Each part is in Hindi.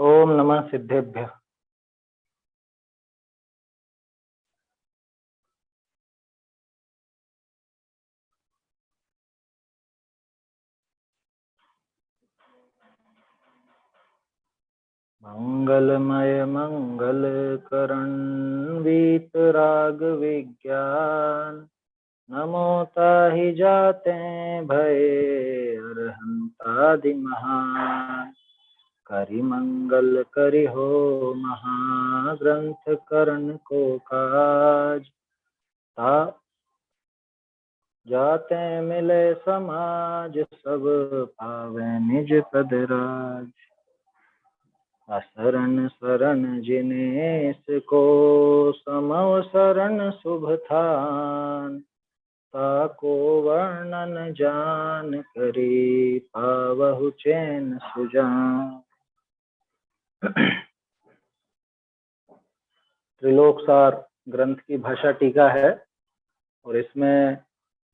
ओम नमः सिद्धेभ्य। मंगलमय मंगल करण वीतराग विज्ञान, नमोता ही जाते भय अरहंतादि महान। करि मंगल करि हो महाग्रंथ करण को काज, ता जाते मिले समाज सब पावे निज पद राज। असरण शरण जिनेस को समव शरण शुभ थान, ताको वर्णन जान करी पावहु चैन सुजान। त्रिलोकसार ग्रंथ की भाषा टीका है और इसमें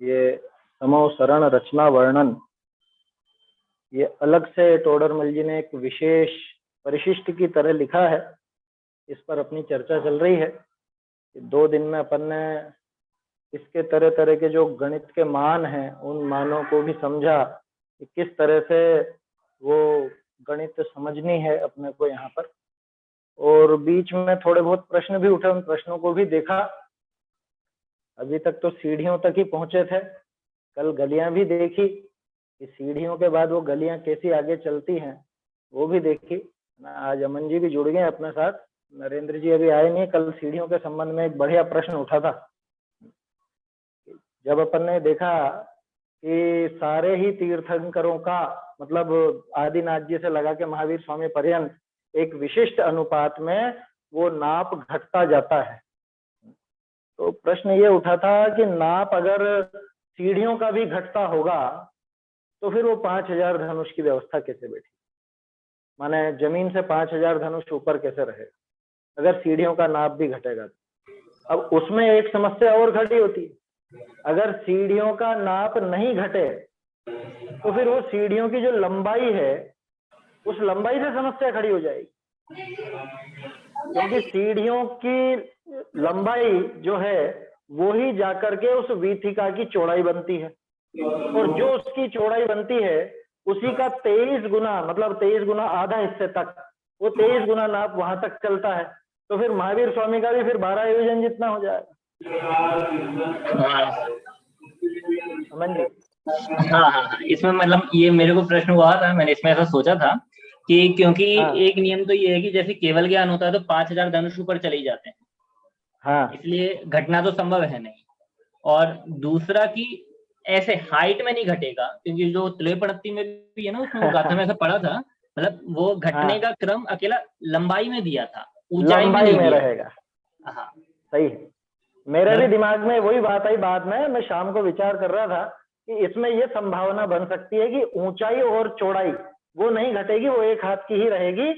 ये समव शरण रचना वर्णन ये अलग से टोडरमल जी ने एक विशेष परिशिष्ट की तरह लिखा है। इस पर अपनी चर्चा चल रही है कि 2 दिन में अपन ने इसके तरह तरह के जो गणित के मान हैं उन मानों को भी समझा कि किस तरह से वो गणित समझनी है अपने को यहाँ पर, और बीच में थोड़े बहुत प्रश्न भी उठे, उन प्रश्नों को भी देखा। अभी तक तो सीढ़ियों तक ही पहुंचे थे, कल गलियां भी देखी कि सीढ़ियों के बाद वो गलियां कैसी आगे चलती हैं वो भी देखी। आज अमन जी भी जुड़ गए अपने साथ, नरेंद्र जी अभी आए नहीं। कल सीढ़ियों के संबंध में एक बढ़िया प्रश्न उठा था। जब अपन ने देखा कि सारे ही तीर्थंकरों का मतलब आदिनाथ जी से लगा के महावीर स्वामी पर्यंत एक विशिष्ट अनुपात में वो नाप घटता जाता है, तो प्रश्न ये उठा था कि नाप अगर सीढ़ियों का भी घटता होगा तो फिर वो 5000 धनुष की व्यवस्था कैसे बैठी, माने जमीन से 5000 धनुष ऊपर कैसे रहेगा अगर सीढ़ियों का नाप भी घटेगा। अब उसमें एक समस्या और खड़ी होती है, अगर सीढ़ियों का नाप नहीं घटे तो फिर वो सीढ़ियों की जो लंबाई है उस लंबाई से समस्या खड़ी हो जाएगी, क्योंकि सीढ़ियों की लंबाई जो है वो ही जाकर के उस वीथिका की चौड़ाई बनती है, और जो उसकी चौड़ाई बनती है उसी का 23 गुना मतलब 23 गुना आधा हिस्से तक, वो 23 गुना नाप वहां तक चलता है। तो फिर महावीर स्वामी का भी फिर 12 आयोजन जितना हो जाएगा। अमन जी। हाँ, इसमें मतलब ये मेरे को प्रश्न हुआ था, मैंने इसमें ऐसा सोचा था कि क्योंकि एक नियम तो ये है कि जैसे केवल ज्ञान होता है तो 5000 धनुष ऊपर चले ही जाते हैं, इसलिए घटना तो संभव है नहीं। और दूसरा कि ऐसे हाइट में नहीं घटेगा, क्योंकि जो त्रिपणत्ति में भी है ना उसमें वो गाथा में ऐसा पढ़ा था, मतलब वो घटने का क्रम अकेला लंबाई में दिया था, ऊंचाई में नहीं दिया रहेगा। हाँ सही है, मेरे भी दिमाग में वही बात आई। बाद में मैं शाम को विचार कर रहा था कि इसमें यह संभावना बन सकती है कि ऊंचाई और चौड़ाई वो नहीं घटेगी, वो एक हाथ की ही रहेगी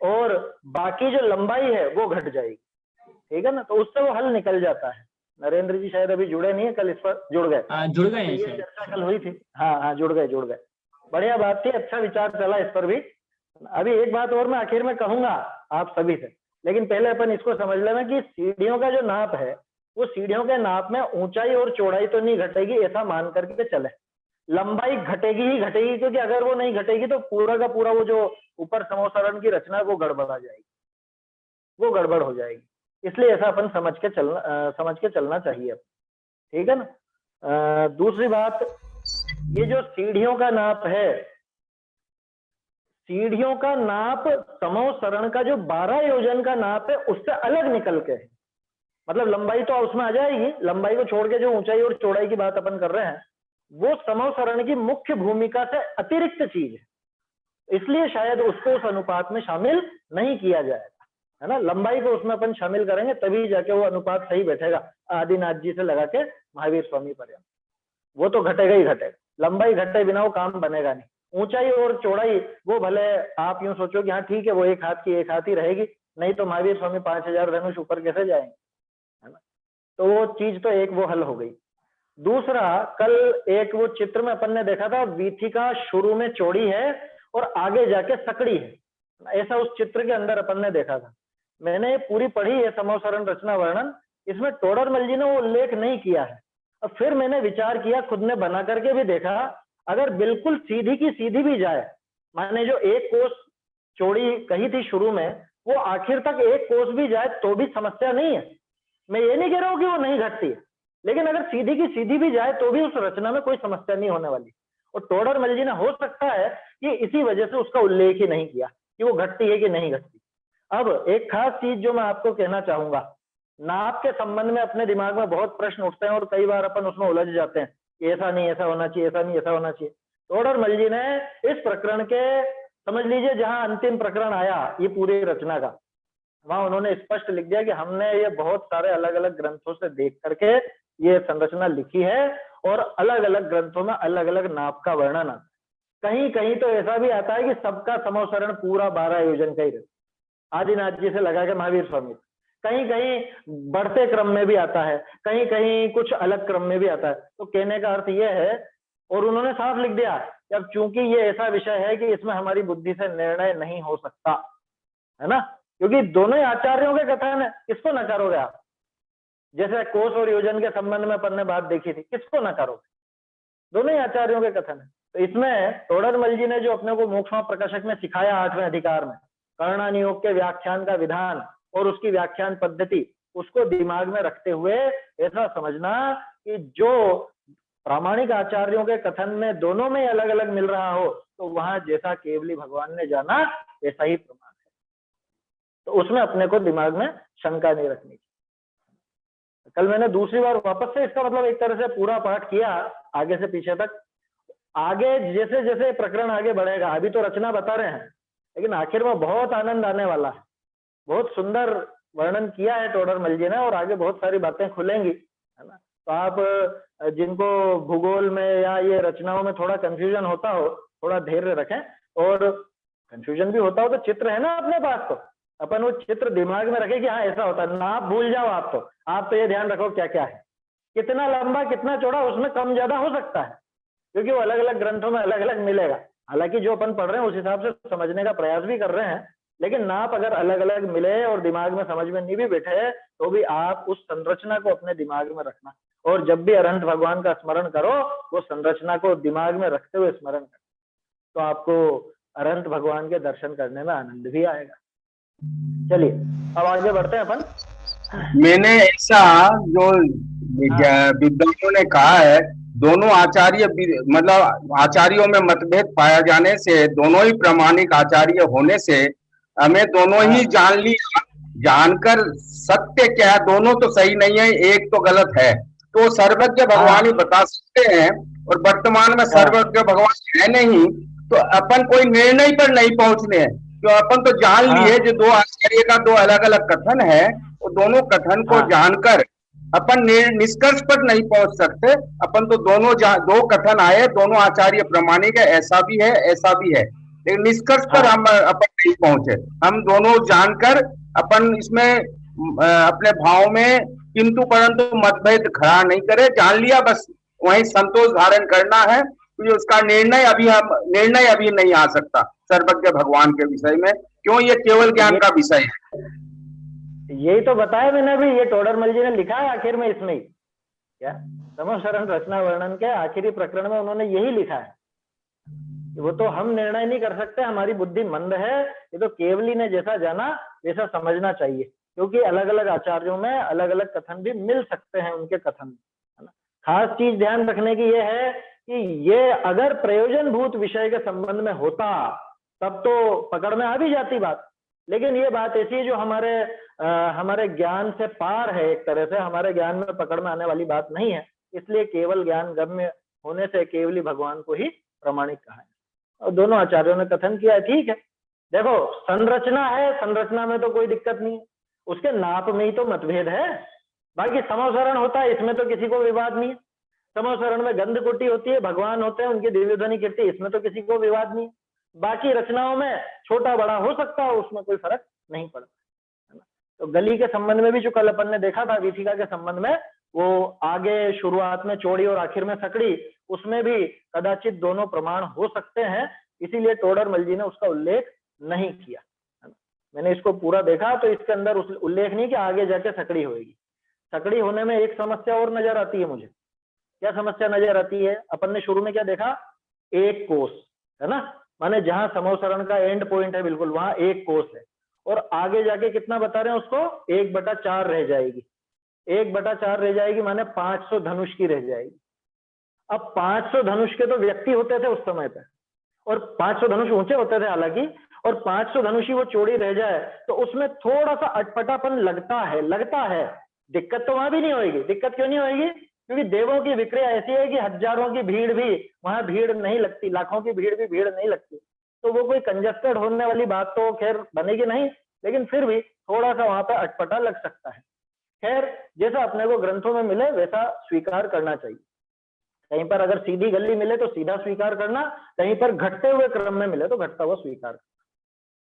और बाकी जो लंबाई है वो घट जाएगी, ठीक है ना। तो उससे वो हल निकल जाता है। नरेंद्र जी शायद अभी जुड़े नहीं है, कल इस पर जुड़ गए। ये चर्चा कल हुई थी। हाँ, जुड़ गए। बढ़िया बात थी, अच्छा विचार चला इस पर भी। अभी एक बात और मैं आखिर में कहूंगा आप सभी से, लेकिन पहले अपन इसको समझ लेना कि सीढ़ियों का जो नाप है वो सीढ़ियों के नाप में ऊंचाई और चौड़ाई तो नहीं घटेगी ऐसा मान करके चले, लंबाई घटेगी ही घटेगी, क्योंकि अगर वो नहीं घटेगी तो पूरा का पूरा वो जो ऊपर समोसरण की रचना है वो गड़बड़ा जाएगी, वो गड़बड़ हो जाएगी। इसलिए ऐसा अपन समझ के चलना चाहिए, ठीक है ना। दूसरी बात, ये जो सीढ़ियों का नाप है, सीढ़ियों का नाप समोह शरण का जो 12 योजन का नाप है उससे अलग निकल के है। मतलब लंबाई तो उसमें आ जाएगी, लंबाई को छोड़ के जो ऊंचाई और चौड़ाई की बात अपन कर रहे हैं वो समोह शरण की मुख्य भूमिका से अतिरिक्त चीज है, इसलिए शायद उसको उस अनुपात में शामिल नहीं किया जाएगा, है ना। लंबाई को उसमें अपन शामिल करेंगे तभी जाके वो अनुपात सही बैठेगा आदिनाथ जी से लगा के महावीर स्वामी पर्यंत। वो तो घटेगा ही घटेगा, लंबाई घटे बिना वो काम बनेगा नहीं। ऊंचाई और चौड़ाई वो भले आप यूं सोचो कि हाँ ठीक है वो एक हाथ की एक हाथ ही रहेगी, नहीं तो महावीर स्वामी 5000 धनुष ऊपर कैसे जाएंगे, है ना। तो वो चीज तो एक वो हल हो गई। दूसरा, कल एक वो चित्र में अपन ने देखा था वीथिका शुरू में चौड़ी है और आगे जाके सकड़ी है, ऐसा उस चित्र के अंदर अपन ने देखा था। मैंने पूरी पढ़ी है समूह सरण रचना वर्णन, इसमें टोडरमल जी ने वो उल्लेख नहीं किया है। और फिर मैंने विचार किया, खुद ने बना करके भी देखा, अगर बिल्कुल सीधी की सीधी भी जाए, माने जो एक कोस चौड़ी कही थी शुरू में, वो आखिर तक एक कोस भी जाए तो भी समस्या नहीं है। मैं ये नहीं कह रहा हूं कि वो नहीं घटती है, लेकिन अगर सीधी की सीधी भी जाए तो भी उस रचना में कोई समस्या नहीं होने वाली। और टोडरमल जी ने हो सकता है कि इसी वजह से उसका उल्लेख ही नहीं किया कि वो घटती है कि नहीं घटती। अब एक खास चीज जो मैं आपको कहना चाहूंगा, नाप के संबंध में अपने दिमाग में बहुत प्रश्न उठते हैं और कई बार अपन उसमें उलझ जाते हैं कि ऐसा नहीं ऐसा होना चाहिए, ऐसा नहीं ऐसा होना चाहिए। टोडरमल जी ने इस प्रकरण के, समझ लीजिए जहां अंतिम प्रकरण आया ये पूरी रचना का, वहां उन्होंने स्पष्ट लिख दिया कि हमने ये बहुत सारे अलग अलग ग्रंथों से देख करके ये संरचना लिखी है और अलग अलग ग्रंथों में अलग अलग नाप का वर्णन आता है। कहीं कहीं तो ऐसा भी आता है कि सबका समोसरण पूरा 12 योजन का ही रहता, आदिनाथ जी से लगा के महावीर स्वामी, कहीं कहीं बढ़ते क्रम में भी आता है, कहीं कहीं कुछ अलग क्रम में भी आता है। तो कहने का अर्थ यह है, और उन्होंने साफ लिख दिया कि अब चूंकि ये ऐसा विषय है कि इसमें हमारी बुद्धि से निर्णय नहीं हो सकता, है ना, क्योंकि दोनों ही आचार्यों के कथन है, किसको नकारोगे आप? जैसे कोश और योजन के संबंध में अपन ने बात देखी थी, किसको नकारोगे? दोनों ही आचार्यों के कथन है। तो इसमें टोडरमल जी ने जो अपने को मोक्षमा प्रकाशक में सिखाया 8वें अधिकार में, कर्णानियोग के व्याख्यान का विधान और उसकी व्याख्यान पद्धति, उसको दिमाग में रखते हुए ऐसा समझना कि जो प्रामाणिक आचार्यों के कथन में दोनों में अलग अलग मिल रहा हो, तो वहां जैसा केवली भगवान ने जाना वैसा ही प्रमाण है। तो उसमें अपने को दिमाग में शंका नहीं रखनी। कल मैंने दूसरी बार वापस से इसका मतलब एक तरह से पूरा पाठ किया आगे से पीछे तक। आगे जैसे जैसे प्रकरण आगे बढ़ेगा, अभी तो रचना बता रहे हैं, लेकिन आखिर में बहुत आनंद आने वाला है। बहुत सुंदर वर्णन किया है टोडरमल जी ने और आगे बहुत सारी बातें खुलेंगी, है ना। तो आप जिनको भूगोल में या ये रचनाओं में थोड़ा कंफ्यूजन होता हो, थोड़ा धैर्य रखें, और कंफ्यूजन भी होता हो तो चित्र है ना अपने पास, तो अपन वो चित्र दिमाग में रखें कि हाँ ऐसा होता है ना। आप भूल जाओ, आप तो ये ध्यान रखो क्या क्या है, कितना लंबा कितना चौड़ा, उसमें कम ज्यादा हो सकता है क्योंकि वो अलग अलग ग्रंथों में अलग अलग मिलेगा। हालांकि जो अपन पढ़ रहे हैं उस हिसाब से समझने का प्रयास भी कर रहे हैं, लेकिन नाप अगर अलग अलग मिले और दिमाग में समझ में नहीं भी बैठे तो भी आप उस संरचना को अपने दिमाग में रखना, और जब भी अरहंत भगवान का स्मरण करो वो संरचना को दिमाग में रखते हुए स्मरण करो, तो आपको अरहंत भगवान के दर्शन करने में आनंद भी आएगा। चलिए अब आगे बढ़ते हैं अपन। मैंने ऐसा जो विद्वानों ने कहा है, दोनों आचार्य मतलब आचार्यों में मतभेद पाया जाने से, दोनों ही प्रामाणिक आचार्य होने से हमें दोनों ही जान लिया, जानकर सत्य क्या है, दोनों तो सही नहीं है, एक तो गलत है, तो सर्वज्ञ भगवान ही बता सकते हैं। और वर्तमान में सर्वज्ञ भगवान है नहीं, तो अपन कोई निर्णय पर नहीं पहुंचने हैं, तो अपन तो जान लिए जो दो आचार्य का दो अलग अलग कथन है, वो दोनों कथन को जानकर अपन निष्कर्ष पर नहीं पहुंच सकते। अपन तो दो कथन आए, दोनों आचार्य प्रामाणिक है, ऐसा भी है ऐसा भी है, लेकिन निष्कर्ष पर हम अपन नहीं पहुंचे। हम दोनों जानकर अपन इसमें अपने भाव में किंतु परंतु मतभेद खड़ा नहीं करे, जान लिया, बस वहीं संतोष धारण करना है। तो उसका निर्णय अभी नहीं आ सकता सर्वज्ञ भगवान के विषय में, क्यों, ये केवल ज्ञान का विषय है। यही तो बताया मैंने भी, ये टोडरमल जी ने लिखा है आखिर में, इसमें क्या समोसरण रचना वर्णन के आखिरी प्रकरण में उन्होंने यही लिखा है। वो तो हम निर्णय नहीं कर सकते, हमारी बुद्धि मंद है, ये तो केवली ने जैसा जाना वैसा समझना चाहिए, क्योंकि अलग अलग आचार्यों में अलग अलग कथन भी मिल सकते हैं उनके कथन, है ना। खास चीज ध्यान रखने की ये है कि ये अगर प्रयोजनभूत विषय के संबंध में होता तब तो पकड़ में आ भी जाती बात, लेकिन ये बात ऐसी है जो हमारे ज्ञान से पार है, एक तरह से हमारे ज्ञान में पकड़ में आने वाली बात नहीं है, इसलिए केवल ज्ञान गम्य होने से केवली भगवान को ही प्रमाणिक कहा है। और दोनों आचार्यों ने कथन किया है, ठीक है। देखो संरचना है, संरचना में तो कोई दिक्कत नहीं है, उसके नाप में ही तो मतभेद है। बाकी समोसरण होता है, इसमें तो किसी को विवाद नहीं है। समोसरण में गंध कुटी होती है, भगवान होते हैं, उनकी दिव्य ध्वनि कीर्ति, इसमें तो किसी को विवाद नहीं है। बाकी रचनाओं में छोटा बड़ा हो सकता है, उसमें कोई फर्क नहीं पड़ता, है ना। तो गली के संबंध में भी जो कल अपन ने देखा था, वीथिका के संबंध में, वो आगे शुरुआत में चौड़ी और आखिर में सकड़ी, उसमें भी कदाचित दोनों प्रमाण हो सकते हैं, इसीलिए टोडरमल जी ने उसका उल्लेख नहीं किया। मैंने इसको पूरा देखा तो इसके अंदर उल्लेख नहीं कि आगे जाके सकड़ी होगी। सकड़ी होने में एक समस्या और नजर आती है मुझे। क्या समस्या नजर आती है? अपन ने शुरू में क्या देखा? एक कोस, है ना, माने जहां समोसरण का एंड पॉइंट है बिल्कुल वहां एक कोस है, और आगे जाके कितना बता रहे हैं उसको? 1/4 रह जाएगी। 1/4 रह जाएगी माने 500 धनुष की रह जाएगी। अब 500 धनुष के तो व्यक्ति होते थे उस समय पे, और 500 धनुष ऊंचे होते थे हालांकि, और 500 धनुषी वो चौड़ी रह जाए तो उसमें थोड़ा सा अटपटापन लगता है। दिक्कत तो वहां भी नहीं होगी। दिक्कत क्यों नहीं होगी? क्योंकि देवों की विक्रिया ऐसी है कि हजारों की भीड़ भी वहां भीड़ नहीं लगती, लाखों की भीड़ भी भीड़ नहीं लगती, तो वो कोई कंजस्टेड होने वाली बात तो खैर बनेगी नहीं, लेकिन फिर भी थोड़ा सा वहां पर अटपटा लग सकता है। खैर, जैसा अपने को ग्रंथों में मिले वैसा स्वीकार करना चाहिए। कहीं पर अगर सीधी गली मिले तो सीधा स्वीकार करना, कहीं पर घटते हुए क्रम में मिले तो घटता हुआ स्वीकार करना।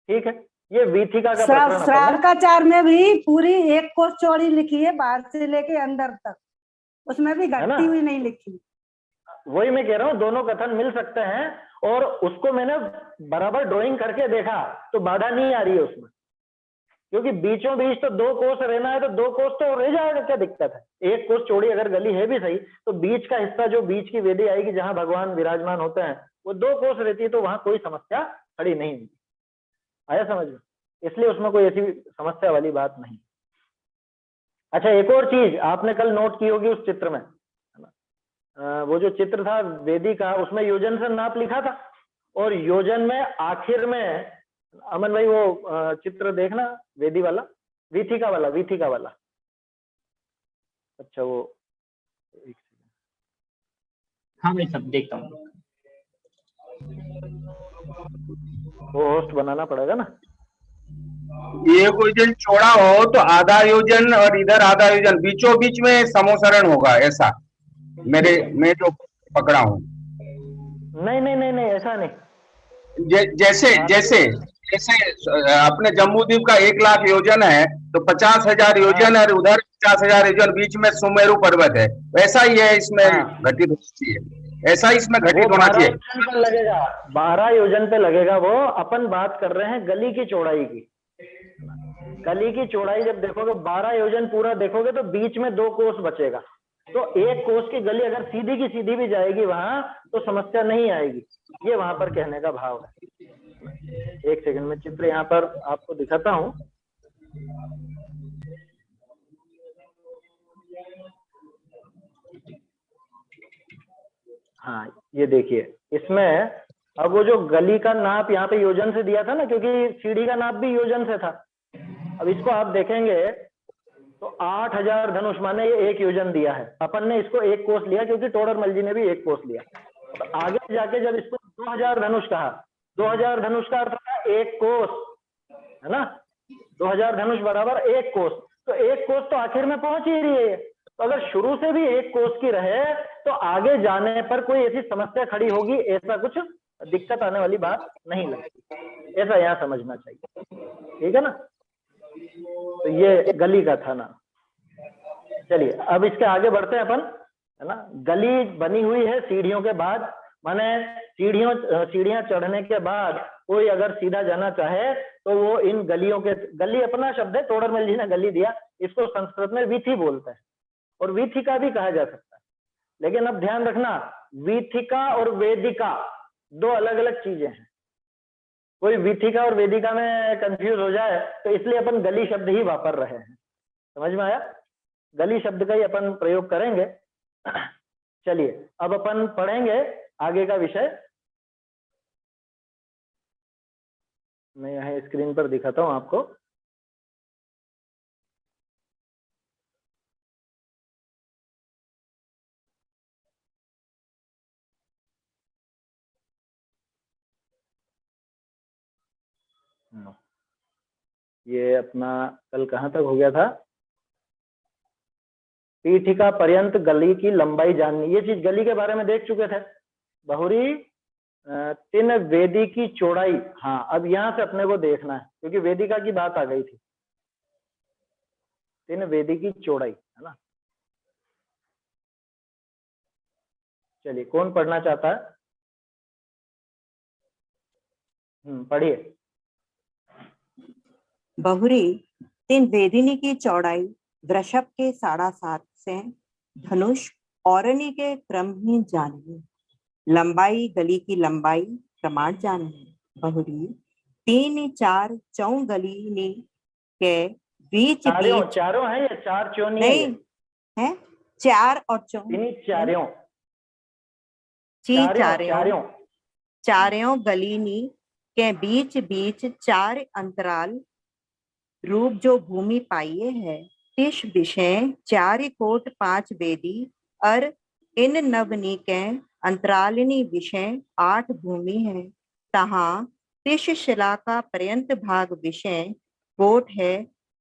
ठीक है, ये वीथिका का प्रकरण। श्रावकाचार में भी पूरी 1 कोस चौड़ी लिखी है बाहर से लेके अंदर तक, उसमें भी घटती हुई नहीं लिखी। वही मैं कह रहा हूँ, दोनों कथन मिल सकते हैं, और उसको मैंने बराबर ड्राइंग करके देखा तो बाधा नहीं आ रही है उसमें, क्योंकि बीचों बीच तो 2 कोस रहना है तो 2 कोस तो रह जाएगा, क्या दिक्कत है? 1 कोस चौड़ी अगर गली है भी सही तो बीच का हिस्सा जो बीच की वेदी आएगी जहां भगवान विराजमान होते हैं वो 2 कोस रहती है, तो वहां कोई समस्या खड़ी नहीं होगी। आया समझ में? इसलिए उसमें कोई ऐसी समस्या वाली बात नहीं। अच्छा, एक और चीज आपने कल नोट की होगी उस चित्र में, वो जो चित्र था वेदी का, उसमें योजन से नाप लिखा था, और योजन में आखिर में, अमन भाई वो चित्र देखना, वेदी वाला, वीथिका वाला। अच्छा वो हाँ भाई सब देखता हूँ। वो होस्ट बनाना पड़ेगा ना। ये योजन चौड़ा हो तो आधा योजन और इधर आधा योजन, बीचों बीच में समोसरण होगा, ऐसा मैं जो पकड़ा हूँ। नहीं, ऐसा नहीं। जैसे जैसे जैसे अपने जम्मू द्वीप का 1 लाख योजन है तो 50,000 योजन है, उधर 50,000 योजन, बीच में सुमेरु पर्वत है, वैसा ही है इसमें घटित होना चाहिए, ऐसा ही इसमें घटित होना चाहिए। 12 योजन पे लगेगा वो। अपन बात कर रहे हैं गली की चौड़ाई की। गली की चौड़ाई जब देखोगे 12 योजन पूरा देखोगे तो बीच में 2 कोस बचेगा, तो 1 कोस की गली अगर सीधी की सीधी भी जाएगी वहां तो समस्या नहीं आएगी। ये वहां पर कहने का भाव है। एक सेकंड में चित्र यहाँ पर आपको दिखाता हूँ। हाँ, ये देखिए इसमें अब वो जो गली का नाप यहाँ पे योजन से दिया था ना, क्योंकि सीढ़ी का नाप भी योजन से था। अब इसको आप देखेंगे तो 8,000 धनुष माने ये 1 योजन दिया है। अपन ने इसको 1 कोस लिया क्योंकि टोडरमल जी ने भी 1 कोस लिया। तो आगे जाके जब इसको 2000 धनुष कहा, 2000 धनुष का अर्थ था 1 कोस, है ना। 2000 धनुष बराबर 1 कोस, तो 1 कोस तो आखिर में पहुंच ही रही है। तो अगर शुरू से भी 1 कोस की रहे तो आगे जाने पर कोई ऐसी समस्या खड़ी होगी, ऐसा कुछ दिक्कत आने वाली बात नहीं लगती, ऐसा यहाँ समझना चाहिए। ठीक है ना। तो ये गली का था ना। चलिए अब इसके आगे बढ़ते हैं अपन, है ना। गली बनी हुई है सीढ़ियों के बाद, माने सीढ़ियां चढ़ने के बाद कोई अगर सीधा जाना चाहे तो वो इन गलियों के, गली अपना शब्द है, तोडरमल जी ने गली दिया, इसको संस्कृत में वीथी बोलते हैं और वीथिका भी कहा जा सकता है। लेकिन अब ध्यान रखना, वीथिका और वेदिका 2 अलग अलग चीजें हैं। कोई वीथिका और वेदिका में कंफ्यूज हो जाए तो इसलिए अपन गली शब्द ही वापर रहे हैं। समझ में आया? गली शब्द का ही अपन प्रयोग करेंगे। चलिए अब अपन पढ़ेंगे आगे का विषय। मैं यहाँ स्क्रीन पर दिखाता हूं आपको। ये अपना कल कहाँ तक हो गया था? पीठिका पर्यंत गली की लंबाई जाननी, ये चीज गली के बारे में देख चुके थे। बहुरी 3 वेदी की चौड़ाई, हाँ अब यहां से अपने को देखना है क्योंकि वेदिका की बात आ गई थी। 3 वेदी की चौड़ाई, है ना। चलिए कौन पढ़ना चाहता है? पढ़िए। बहुरी 3 वेदिनी की चौड़ाई वृषभ के 7.5 से धनुष औरनी के क्रम ही जाननी। लंबाई गली की लंबाई प्रमाण जाननी। बहुरी 3 4 चौं गली के बीच चारों है या 4 चौनी नहीं है 4 और चौं चारों गलीनी के बीच बीच 4 अंतराल रूप जो भूमि पाइये है। तिश विषय 4 कोट 5 वेदी और इन नवनी के अंतरालिनी विषय 8 भूमि है। तहाँ तिश शिला का पर्यंत भाग विषय कोट है।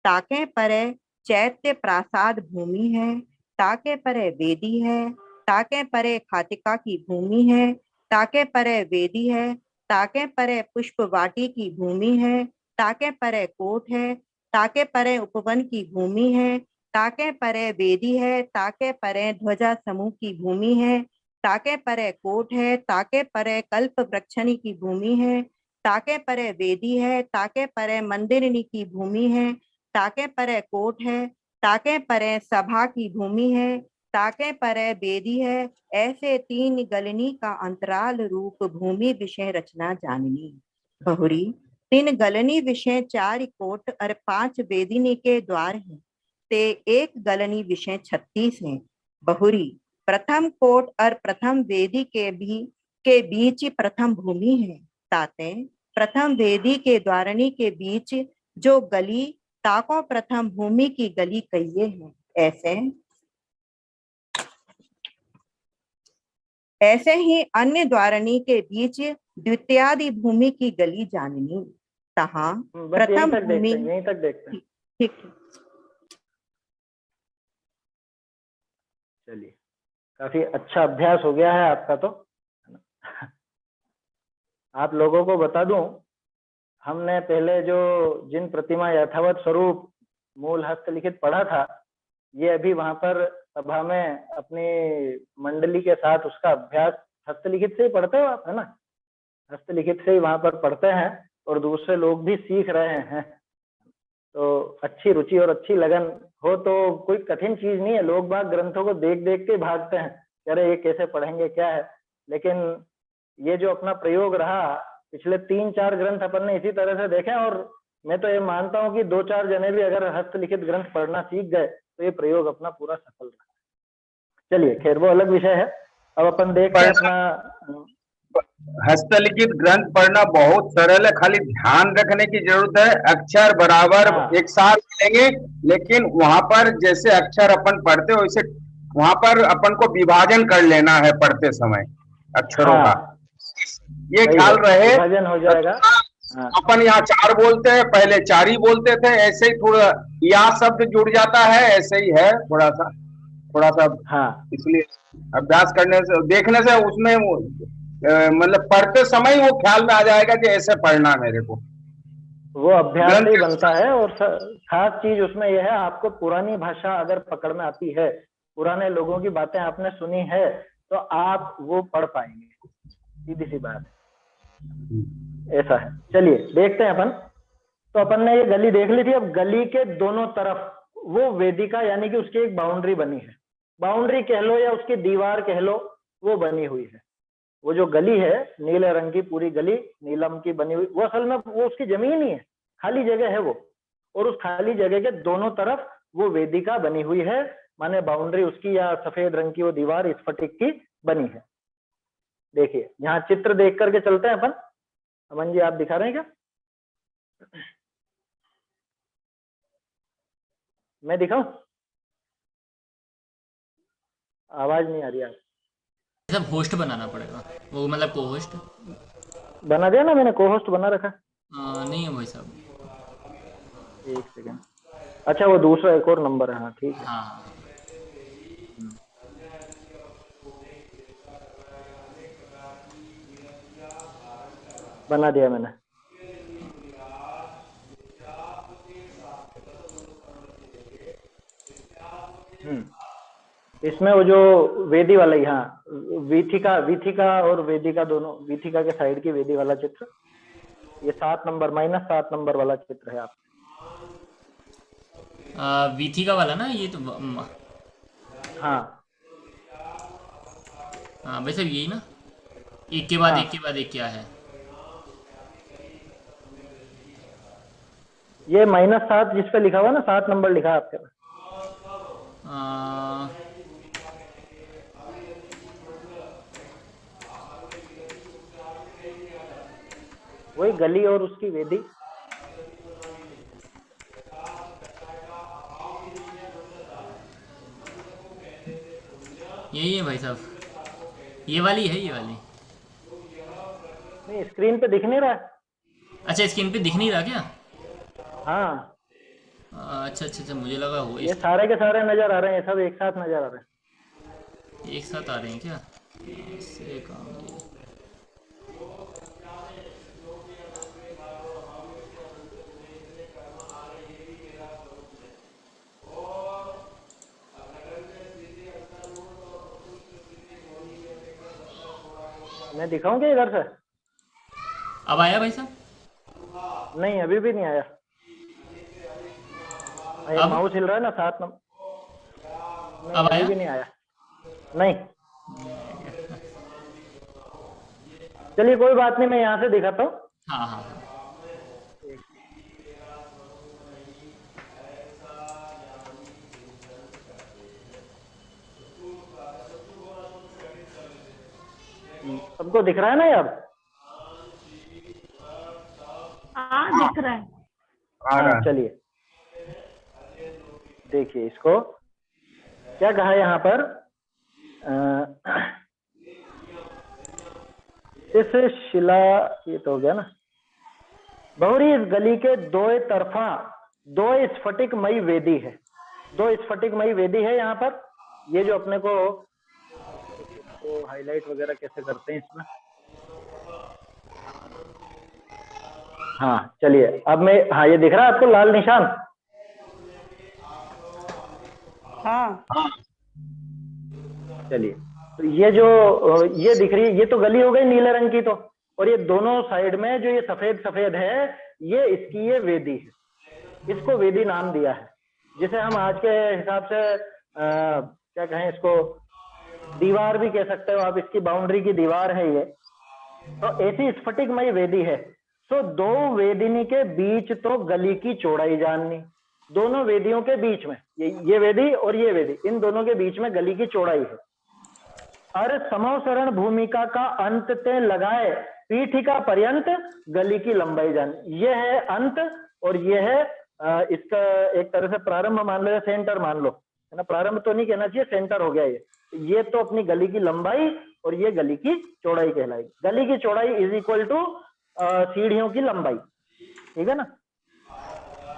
ताके परे चैत्य प्रासाद भूमि है। ताके परे वेदी है। ताके परे खातिका की भूमि है। ताके परे वेदी है। ताके परे पुष्पवाटी की भूमि है। ताके परे कोट है। ताके परे उपवन की भूमि है। ताके परे वेदी है। ताके परे ध्वजा समूह की भूमि है। ताके परे कोट है। ताके परे कल्प वृक्षणी की भूमि है। ताके परे वेदी है। ताके परे मंदिरनी की भूमि है। ताके परे कोट है। ताके परे सभा की भूमि है। ताके परे वेदी है। ऐसे 3 गलनी का अंतराल रूप भूमि विषय रचना जाननी। बहुरी 3 गलनी विषय 4 कोट और 5 वेदिनी के द्वार हैं। ते 1 गलनी विषय 36 हैं। बहुरी प्रथम कोट और प्रथम वेदी के बीच प्रथम भूमि है। ताते प्रथम वेदी के द्वारणी के बीच जो गली ताको प्रथम भूमि की गली कहिए हैं। ऐसे ही अन्य द्वारणी के बीच द्वितीयादि भूमि की गली जाननी। तहाँ प्रथम भूमि यहीं तक देखते हैं। ठीक। चलिए, काफी अच्छा अभ्यास हो गया है आपका। तो आप लोगों को बता दूं, हमने पहले जिन प्रतिमा यथावत स्वरूप मूल हस्तलिखित पढ़ा था, ये अभी वहां पर सभा में अपनी मंडली के साथ उसका अभ्यास हस्तलिखित से ही पढ़ते हो आप, है ना? हस्तलिखित से ही वहां पर पढ़ते हैं और दूसरे लोग भी सीख रहे हैं। तो अच्छी रुचि और अच्छी लगन हो तो कोई कठिन चीज नहीं है। लोग बाग ग्रंथों को देख देख के भागते हैं, अरे ये कैसे पढ़ेंगे, क्या है। लेकिन ये जो अपना प्रयोग रहा, पिछले 3-4 ग्रंथ अपन ने इसी तरह से देखे, और मैं तो ये मानता हूँ कि 2-4 जने भी अगर हस्तलिखित ग्रंथ पढ़ना सीख गए तो ये प्रयोग अपना पूरा सफल रहा। चलिए, खैर वो अलग विषय है। अब अपन देखते हैं अपना हस्तलिखित ग्रंथ पढ़ना बहुत सरल है, खाली ध्यान रखने की जरूरत है। अक्षर बराबर एक साथ मिलेंगे, लेकिन वहां पर जैसे अक्षर अपन पढ़ते हो वैसे वहां पर अपन को विभाजन कर लेना है पढ़ते समय अक्षरों का। ये ख्याल रहे, विभाजन हो जाएगा। अपन यहाँ 4 बोलते हैं, पहले 4 ही बोलते थे, ऐसे ही थोड़ा या शब्द जुड़ जाता है, ऐसे ही है थोड़ा सा। इसलिए अभ्यास करने से, देखने से उसमें मतलब पढ़ते समय वो ख्याल में आ जाएगा कि ऐसे पढ़ना मेरे को, वो अभ्यास ही बनता है। और खास चीज उसमें यह है, आपको पुरानी भाषा अगर पकड़ में आती है, पुराने लोगों की बातें आपने सुनी है, तो आप वो पढ़ पाएंगे, सीधी सी बात ऐसा है। चलिए देखते हैं अपन। तो अपन ने ये गली देख ली थी। अब गली के दोनों तरफ वो वेदिका, यानी कि उसकी एक बाउंड्री बनी है, बाउंड्री कह लो या उसकी दीवार कह लो, वो बनी हुई है। वो जो गली है, नीले रंग की पूरी गली नीलम की बनी हुई, वो असल में वो उसकी जमीन ही है, खाली जगह है वो। और उस खाली जगह के दोनों तरफ वो वेदिका बनी हुई है, माने बाउंड्री उसकी, या सफेद रंग की वो दीवार स्फटिक की बनी है। देखिए, यहाँ चित्र देख करके चलते हैं अपन। अमन जी, आप दिखा रहे हैं क्या? मैं दिखाऊं? आवाज नहीं आ रही यार। सब होस्ट बनाना पड़ेगा, वो मतलब को होस्ट बना दिया ना मैंने, को होस्ट बना रखा। नहीं है भाई साहब, एक सेकंड। अच्छा, वो दूसरा एक और नंबर है। हाँ ठीक है। हाँ। बना दिया मैंने। इसमें वो जो वेदी वाला, यहाँ वीथिका और वेदिका दोनों, वीथिका के साइड की वेदी वाला चित्र, ये 7 नंबर -7 नंबर वाला चित्र है। आप वीथिका वाला ना ये तो हाँ हाँ भाई साहब यही ना, एक के बाद हाँ एक के बाद एक क्या है? ये -7 जिस पे लिखा हुआ ना, 7 नंबर लिखा है आपके पास। आ, वही गली और उसकी वेदी। यही है भाई साहब, ये वाली है, ये वाली। नहीं, स्क्रीन पे दिख नहीं रहा है। अच्छा स्क्रीन पे दिख नहीं रहा क्या? हाँ, अच्छा अच्छा अच्छा, मुझे लगा वो ये सारे के सारे नजर आ रहे हैं, सब एक साथ नजर आ रहे हैं। एक साथ आ रहे हैं क्या? इससे काम ये। मैं दिखाऊं क्या इधर से? अब आया भाई साहब? नहीं, अभी भी नहीं आया। ये अब माउस हिल रहा है ना, 7 नंबर। नहीं, अब अभी आया? भी नहीं आया। नहीं, चलिए कोई बात नहीं, मैं यहाँ से दिखाता हूँ। हाँ हाँ हाँ। सबको दिख रहा है ना ये अब? हाँ दिख रहा है। आ रहा हाँ, है। चलिए देखिए इसको क्या कहा है यहाँ पर। इस शिला, ये तो हो गया ना। बहुरी इस गली के दो तरफा 2 स्फटिकमयी वेदी है। 2 स्फटिकमयी वेदी है यहाँ पर। ये जो अपने को हाईलाइट वगैरह कैसे करते हैं इसमें। हाँ चलिए, अब मैं, हाँ ये दिख रहा है आपको लाल निशान? हाँ चलिए, तो ये जो ये दिख रही है, ये तो गली हो गई नीले रंग की तो। और ये दोनों साइड में जो ये सफेद सफेद है, ये इसकी ये वेदी है। इसको वेदी नाम दिया है, जिसे हम आज के हिसाब से क्या कहें इसको, दीवार भी कह सकते हो आप। इसकी बाउंड्री की दीवार है ये। तो ऐसी स्फटिकमयी वेदी है। तो 2 वेदिनी के बीच तो गली की चौड़ाई जाननी। दोनों वेदियों के बीच में, ये वेदी और ये वेदी, इन दोनों के बीच में गली की चौड़ाई है। और समवसरण भूमिका का अंत ते लगाए पीठिका पर्यंत गली की लंबाई जाननी। ये है अंत और ये है इसका एक तरह से प्रारंभ मान लो या सेंटर मान लो, है ना। प्रारंभ तो नहीं कहना चाहिए, सेंटर हो गया ये तो अपनी गली की लंबाई और ये गली की चौड़ाई कहलाएगी। गली की चौड़ाई इज इक्वल टू सीढ़ियों की लंबाई, ठीक है ना।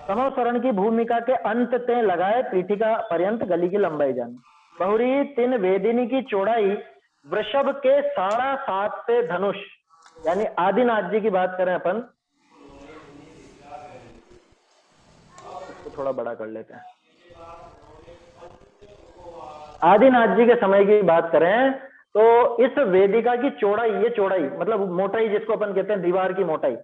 समवसरण की भूमिका के अंत ते लगाए पीठिका पर्यंत गली की लंबाई जाननी। बहुरी 3 वेदिनी की चौड़ाई वृषभ के 7.5 से धनुष, यानी आदिनाथ जी की बात करें अपन, इसको थोड़ा बड़ा कर लेते हैं। आदिनाथ जी के समय की बात करें तो इस वेदिका की चौड़ाई, ये चौड़ाई मतलब मोटाई जिसको अपन कहते हैं दीवार की मोटाई,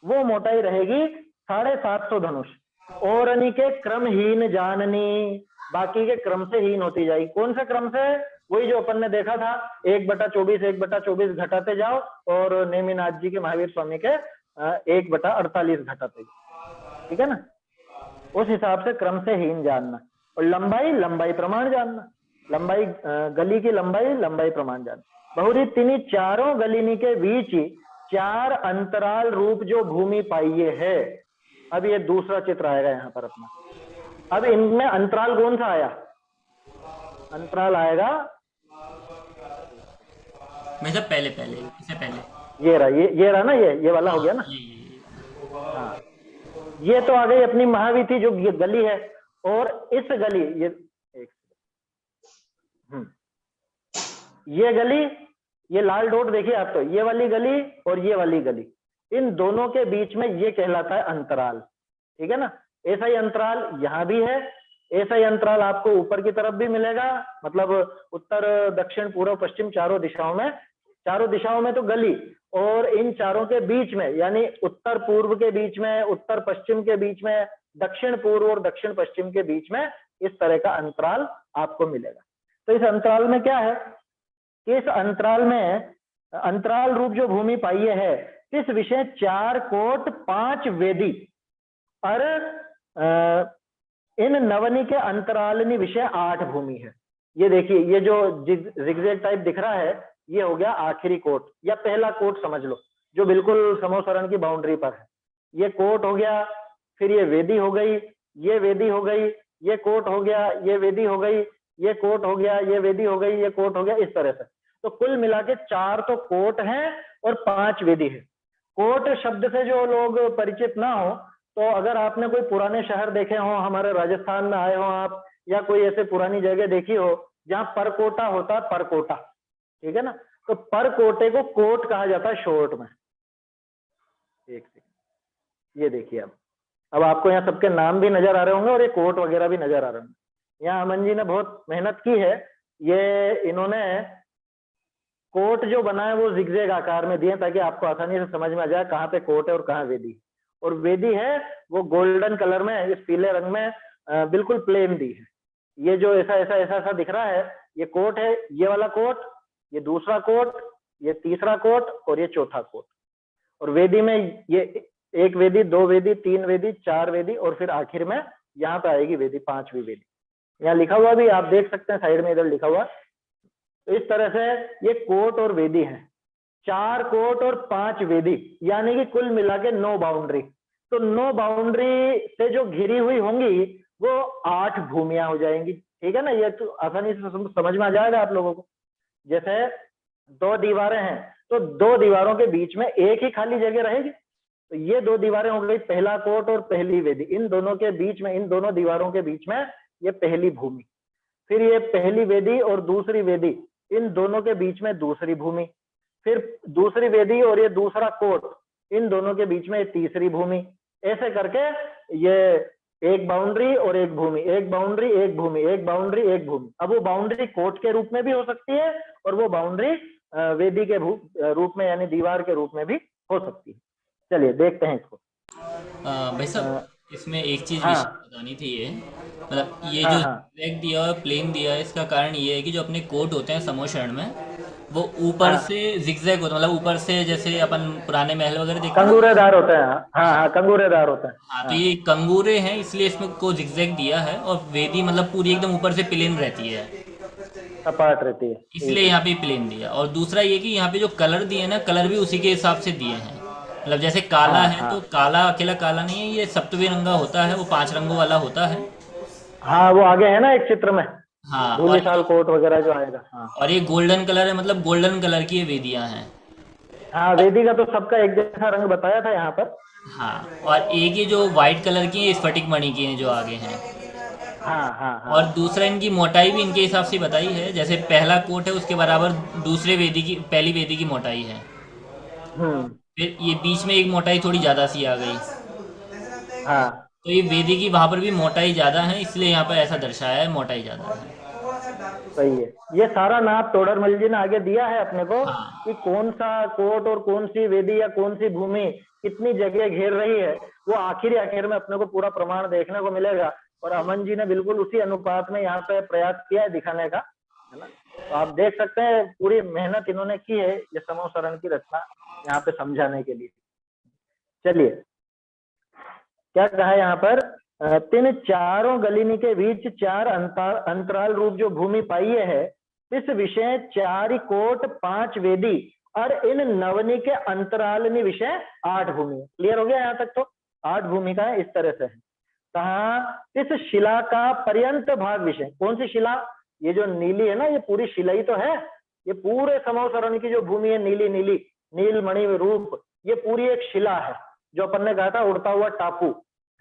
वो मोटाई रहेगी 750 धनुष। और के क्रमहीन जाननी, बाकी के क्रम से हीन होती जाएगी। कौन से क्रम से? वही जो अपन ने देखा था, 1/24 1/24 घटाते जाओ और नेमिनाथ जी के महावीर स्वामी के 1/48 घटाते जाओ, ठीक है ना। उस हिसाब से क्रम से हीन जानना। और लंबाई, लंबाई प्रमाण जानना। लंबाई गली की लंबाई, लंबाई प्रमाण जानना। बहुरी तिनी चारों गलिनी के बीच 4 अंतराल रूप जो भूमि पाइये है। अब ये दूसरा चित्र आएगा यहाँ पर अपना। अब इनमें अंतराल कौन सा आया? अंतराल आएगा मैं सब पहले पहले इससे पहले ये रहा, ये रहा ना, ये वाला हो गया ना। हाँ, ये तो आ गई अपनी महावीथी जो गली है। और इस गली, ये गली, ये लाल डॉट देखिए आप, तो ये वाली गली और ये वाली गली, इन दोनों के बीच में ये कहलाता है अंतराल, ठीक है ना। ऐसा ही अंतराल यहाँ भी है। ऐसा ही अंतराल आपको ऊपर की तरफ भी मिलेगा, मतलब उत्तर दक्षिण पूर्व पश्चिम चारों दिशाओं में तो गली, और इन चारों के बीच में यानी उत्तर पूर्व के बीच में, उत्तर पश्चिम के बीच में, दक्षिण पूर्व और दक्षिण पश्चिम के बीच में इस तरह का अंतराल आपको मिलेगा। तो इस अंतराल में क्या है कि इस अंतराल में अंतराल रूप जो भूमि पाइये है, इस विषय 4 कोट 5 वेदी और इन नवनी के अंतरालनी विषय 8 भूमि है। ये देखिए, ये जो जिगजैग टाइप दिख रहा है, ये हो गया आखिरी कोट या पहला कोट समझ लो, जो बिल्कुल समोसरण की बाउंड्री पर है। ये कोट हो गया, फिर ये वेदी हो गई, ये वेदी हो गई, ये कोट हो गया, ये वेदी हो गई, ये कोट हो गया, ये वेदी हो गई, ये कोट हो गया, इस तरह से। तो कुल मिला के 4 तो कोट हैं और 5 वेदी है। कोट शब्द से जो लोग परिचित ना हो, तो अगर आपने कोई पुराने शहर देखे हो, हमारे राजस्थान में आए हो आप, या कोई ऐसे पुरानी जगह देखी हो जहां परकोटा होता है, परकोटा, ठीक है ना, तो परकोटे को कोट कहा जाता है शॉर्ट में। एक सेकंड, ये देखिए, अब आपको यहाँ सबके नाम भी नजर आ रहे होंगे और ये कोट वगैरह भी नजर आ रहे होंगे। यहाँ अमन जी ने बहुत मेहनत की है, ये इन्होंने कोट जो बना है वो जिगजैग आकार में दिए ताकि आपको आसानी से समझ में आ जाए कहाँ पे कोट है और कहाँ वेदी। और वेदी है वो गोल्डन कलर में, इस पीले रंग में बिल्कुल प्लेन दी है। ये जो ऐसा ऐसा ऐसा ऐसा दिख रहा है, ये कोट है, ये वाला कोट, ये दूसरा कोट, ये तीसरा कोट और ये चौथा कोट। और वेदी में ये 1 वेदी, 2 वेदी, 3 वेदी, 4 वेदी और फिर आखिर में यहाँ पे आएगी वेदी, 5वीं वेदी। यहाँ लिखा हुआ भी आप देख सकते हैं, साइड में इधर लिखा हुआ। तो इस तरह से ये कोट और वेदी है, 4 कोट और 5 वेदी, यानी कि कुल मिला के 9 बाउंड्री। तो 9 बाउंड्री से जो घिरी हुई होंगी वो 8 भूमियां हो जाएंगी, ठीक है ना। ये तो आसानी से समझ में आ जाएगा आप लोगों को। जैसे 2 दीवारें हैं, तो 2 दीवारों के बीच में एक ही खाली जगह रहेगी, तो ये 2 दीवारें हो गई, पहला कोट और पहली वेदी। इन दोनों के बीच में, इन दोनों दीवारों के बीच में ये पहली भूमि। फिर ये पहली वेदी और दूसरी वेदी, इन दोनों के बीच में दूसरी भूमि। फिर दूसरी वेदी और ये दूसरा कोट, इन दोनों के बीच में तीसरी भूमि। ऐसे करके ये 1 बाउंड्री और 1 भूमि, 1 बाउंड्री 1 भूमि, 1 बाउंड्री 1 भूमि। अब वो बाउंड्री कोट के रूप में भी हो सकती है और वो बाउंड्री वेदी के रूप में यानी दीवार के रूप में भी हो सकती है। चलिए देखते हैं इसको। भाई साहब, इसमें एक चीज बतानी थी, ये मतलब ये जो जिगजैग दिया और प्लेन दिया है, इसका कारण ये है कि जो अपने कोट होते हैं समोशरण में, वो ऊपर से जिगजैग होता है, मतलब ऊपर से जैसे अपन पुराने महल वगैरह देखते हैं, कंगूरेदार होते हैं। हाँ, कंगूरेदार होते हैं। हाँ, तो ये कंगूरे हैं, इसलिए इसमें को जिगजैग दिया है। और वेदी मतलब पूरी एकदम ऊपर से प्लेन रहती है, सपाट रहती है, इसलिए यहाँ पे प्लेन दिया। और दूसरा ये कि यहाँ पे जो कलर दिए ना, कलर भी उसी के हिसाब से दिए हैं। मतलब जैसे काला है तो काला अकेला काला नहीं है, ये सप्तविरंगा होता है, वो 5 रंगों वाला होता है। हाँ, वो आगे है ना एक चित्र में, हाँ, धूलिसाल कोट वगैरह जो आएगा। हाँ। और ये गोल्डन कलर है, मतलब गोल्डन कलर की ये वेदियां हैं। हाँ, वेदी का तो सबका एक जैसा रंग बताया था यहाँ पर। हाँ, और एक ही जो व्हाइट कलर की है, स्फटिक मणि की है जो आगे हैं। हाँ। और दूसरा इनकी मोटाई भी इनके हिसाब से बताई है, जैसे पहला कोट है उसके बराबर दूसरे वेदी की, पहली वेदी की मोटाई है। फिर ये बीच में एक मोटाई थोड़ी ज्यादा सी आ गई। हाँ, तो ये वेदी की वहां पर भी मोटाई ज्यादा है, इसलिए यहाँ पर ऐसा दर्शाया है, मोटाई ज्यादा है। सही है। ये सारा नाप तोडरमल जी ने आगे दिया है अपने को। हाँ। कि कौन सा कोट और कौन सी वेदी या कौन सी भूमि कितनी जगह घेर रही है, वो आखिर में अपने को पूरा प्रमाण देखने को मिलेगा। और अमन जी ने बिल्कुल उसी अनुपात में यहाँ पे प्रयास किया है दिखाने का, है ना। तो आप देख सकते हैं पूरी मेहनत इन्होंने की है ये समोसरण की रचना यहाँ पे समझाने के लिए। चलिए, क्या कहा है यहाँ पर, 3 चारों गलिनी के बीच 4 अंतराल रूप जो भूमि पाइये है, इस विषय 4 कोट 5 वेदी और इन नवनी के अंतरालनी विषय 8 भूमि। क्लियर हो गया यहाँ तक? तो 8 भूमिका है, इस तरह से है। कहा, इस शिला का पर्यंत भाग विषय, कौन सी शिला? ये जो नीली है ना, ये पूरी शिला ही तो है। ये पूरे समोसरण की जो भूमि है, नीली नीली नीलमणि रूप, ये पूरी एक शिला है। जो अपन ने कहा था उड़ता हुआ टापू,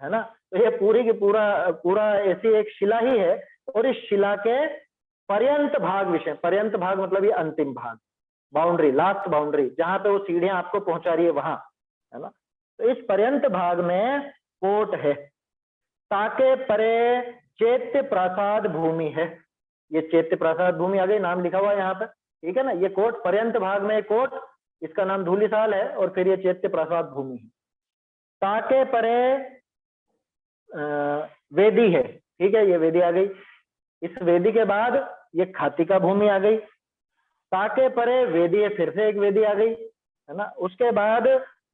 है ना। तो ये पूरी की पूरा ऐसी एक शिला ही है। और इस शिला के पर्यंत भाग विषय, पर्यंत भाग मतलब ये अंतिम भाग, बाउंड्री, लास्ट बाउंड्री, जहां पे वो सीढ़ियां आपको पहुंचा रही है वहां, है ना। तो इस पर्यंत भाग में कोट है। ताके परे चैत्य प्रासाद भूमि है। ये चैत्य प्रासाद भूमि आ गई, नाम लिखा हुआ है यहाँ पर, ठीक है ना। ये कोट पर्यंत भाग में कोट, इसका नाम धूलिसाल है। और फिर ये चैत्य प्रासाद भूमि है। ताके परे वेदी है, ठीक है, ये वेदी आ गई। इस वेदी के बाद ये खातिका भूमि आ गई। ताके परे वेदी है, फिर से एक वेदी आ गई, है ना। उसके बाद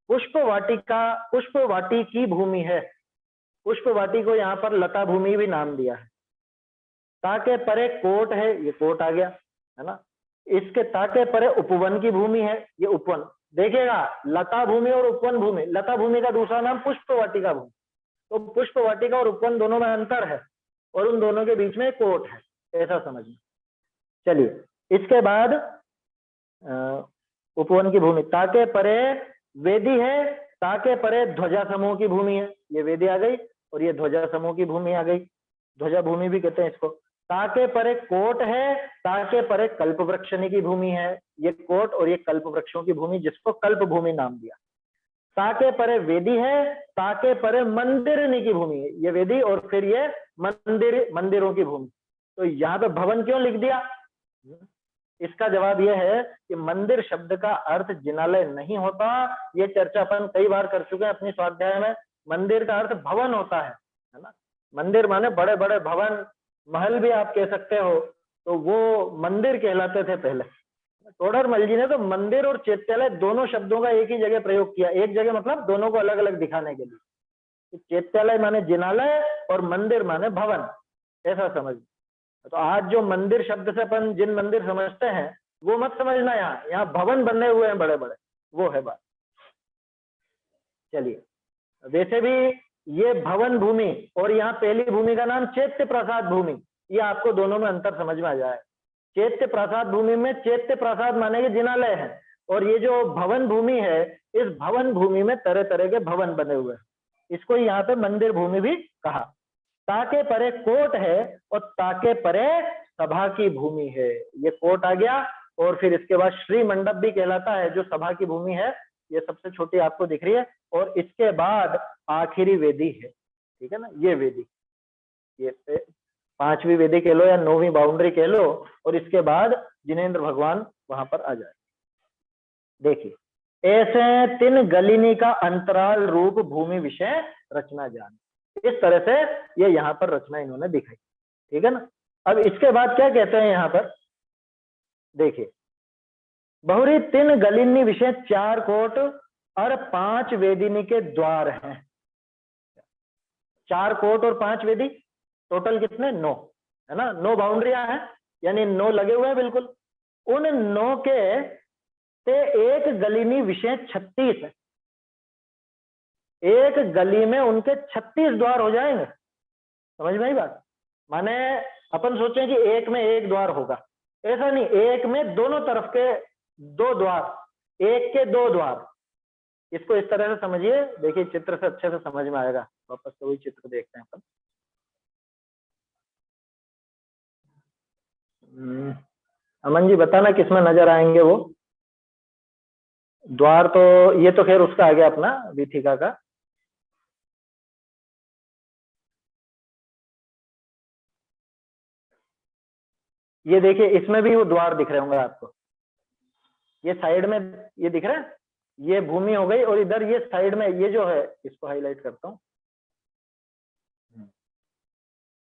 पुष्प वाटिका, पुष्प वाटी की भूमि है। पुष्प वाटी को यहाँ पर लता भूमि भी नाम दिया है। ताके परे कोट है, ये कोट आ गया, है ना। इसके ताके परे उपवन की भूमि है, ये उपवन। देखिएगा, लता भूमि और उपवन भूमि, लता भूमि का दूसरा नाम पुष्प वाटिका भूमि। तो पुष्प वाटिका और उपवन दोनों में अंतर है, और उन दोनों के बीच में कोट है, ऐसा समझिए। चलिए, इसके बाद उपवन की भूमि, ताके परे वेदी है, ताके परे ध्वजा समूह की भूमि है, ये वेदी आ गई, और ये ध्वजा समूह की भूमि आ गई, ध्वजा भूमि भी कहते हैं इसको। ताके परे कोट है, ताके परे कल्प वृक्षनी की भूमि है, ये कोट और ये कल्प वृक्षों की भूमि, जिसको कल्प भूमि नाम दिया। ताके परे वेदी है, ताके परे मंदिरनी की भूमि है, ये वेदी और फिर ये मंदिरों की भूमि। तो यहाँ पे भवन क्यों लिख दिया? इसका जवाब यह है कि मंदिर शब्द का अर्थ जिनालय नहीं होता। ये चर्चा अपन कई बार कर चुके हैं अपनी स्वाध्याय में। मंदिर का अर्थ भवन होता है ना। मंदिर माने बड़े बड़े भवन, महल भी आप कह सकते हो, तो वो मंदिर कहलाते थे पहले। टोडरमल जी ने तो मंदिर और चैत्यालय दोनों शब्दों का एक ही जगह प्रयोग किया। एक जगह मतलब दोनों को अलग अलग दिखाने के लिए। चैत्यालय माने जिनालय और मंदिर माने भवन, ऐसा समझ। तो आज जो मंदिर शब्द से अपन जिन मंदिर समझते हैं वो मत समझना, यहाँ भवन बने हुए हैं बड़े बड़े, वो है बात। चलिए, वैसे भी ये भवन भूमि और यहाँ पहली भूमि का नाम चैत्य प्रसाद भूमि, ये आपको दोनों में अंतर समझ में आ जाए। चैत्य प्रसाद भूमि में चैत्य प्रसाद माने कि जिनालय है, और ये जो भवन भूमि है, इस भवन भूमि में तरह तरह के भवन बने हुए हैं। इसको यहाँ पे मंदिर भूमि भी कहा। ताके परे कोट है और ताके परे सभा की भूमि है, ये कोट आ गया। और फिर इसके बाद श्री मंडप भी कहलाता है, जो सभा की भूमि है, ये सबसे छोटी आपको दिख रही है। और इसके बाद आखिरी वेदी है, ठीक है ना, ये वेदी, ये पांचवी वेदी कह लो या 9वीं बाउंड्री कह लो, और इसके बाद जिनेंद्र भगवान वहां पर आ जाए। देखिए, ऐसे 3 गलिनी का अंतराल रूप भूमि विषय रचना जान, इस तरह से ये यहाँ पर रचना इन्होंने दिखाई, ठीक है ना। अब इसके बाद क्या कहते हैं यहाँ पर, देखिए, बहुरी 3 गलिनी विषय 4 कोट और 5 वेदिनी के द्वार हैं। 4 कोट और 5 वेदी, टोटल कितने? 9, है ना। 9 बाउंड्रियां हैं, यानी 9 लगे हुए हैं बिल्कुल। उन 9 के एक गलिनी विषय 36 है। एक गली में उनके 36 द्वार हो जाएंगे, समझ में आई बात। माने अपन सोचें कि एक में एक द्वार होगा, ऐसा नहीं, एक में दोनों तरफ के 2 द्वार, एक के 2 द्वार। इसको इस तरह से समझिए, देखिए चित्र से अच्छे से समझ में आएगा। वापस से वही चित्र देखते हैं अपन। अमन जी बताना किसमें नजर आएंगे वो द्वार। तो ये तो खैर उसका आ गया अपना वीथिका का। ये देखिए, इसमें भी वो द्वार दिख रहे होंगे आपको। ये साइड में ये दिख रहा है, ये भूमि हो गई, और इधर ये साइड में ये जो है, इसको हाईलाइट करता हूं,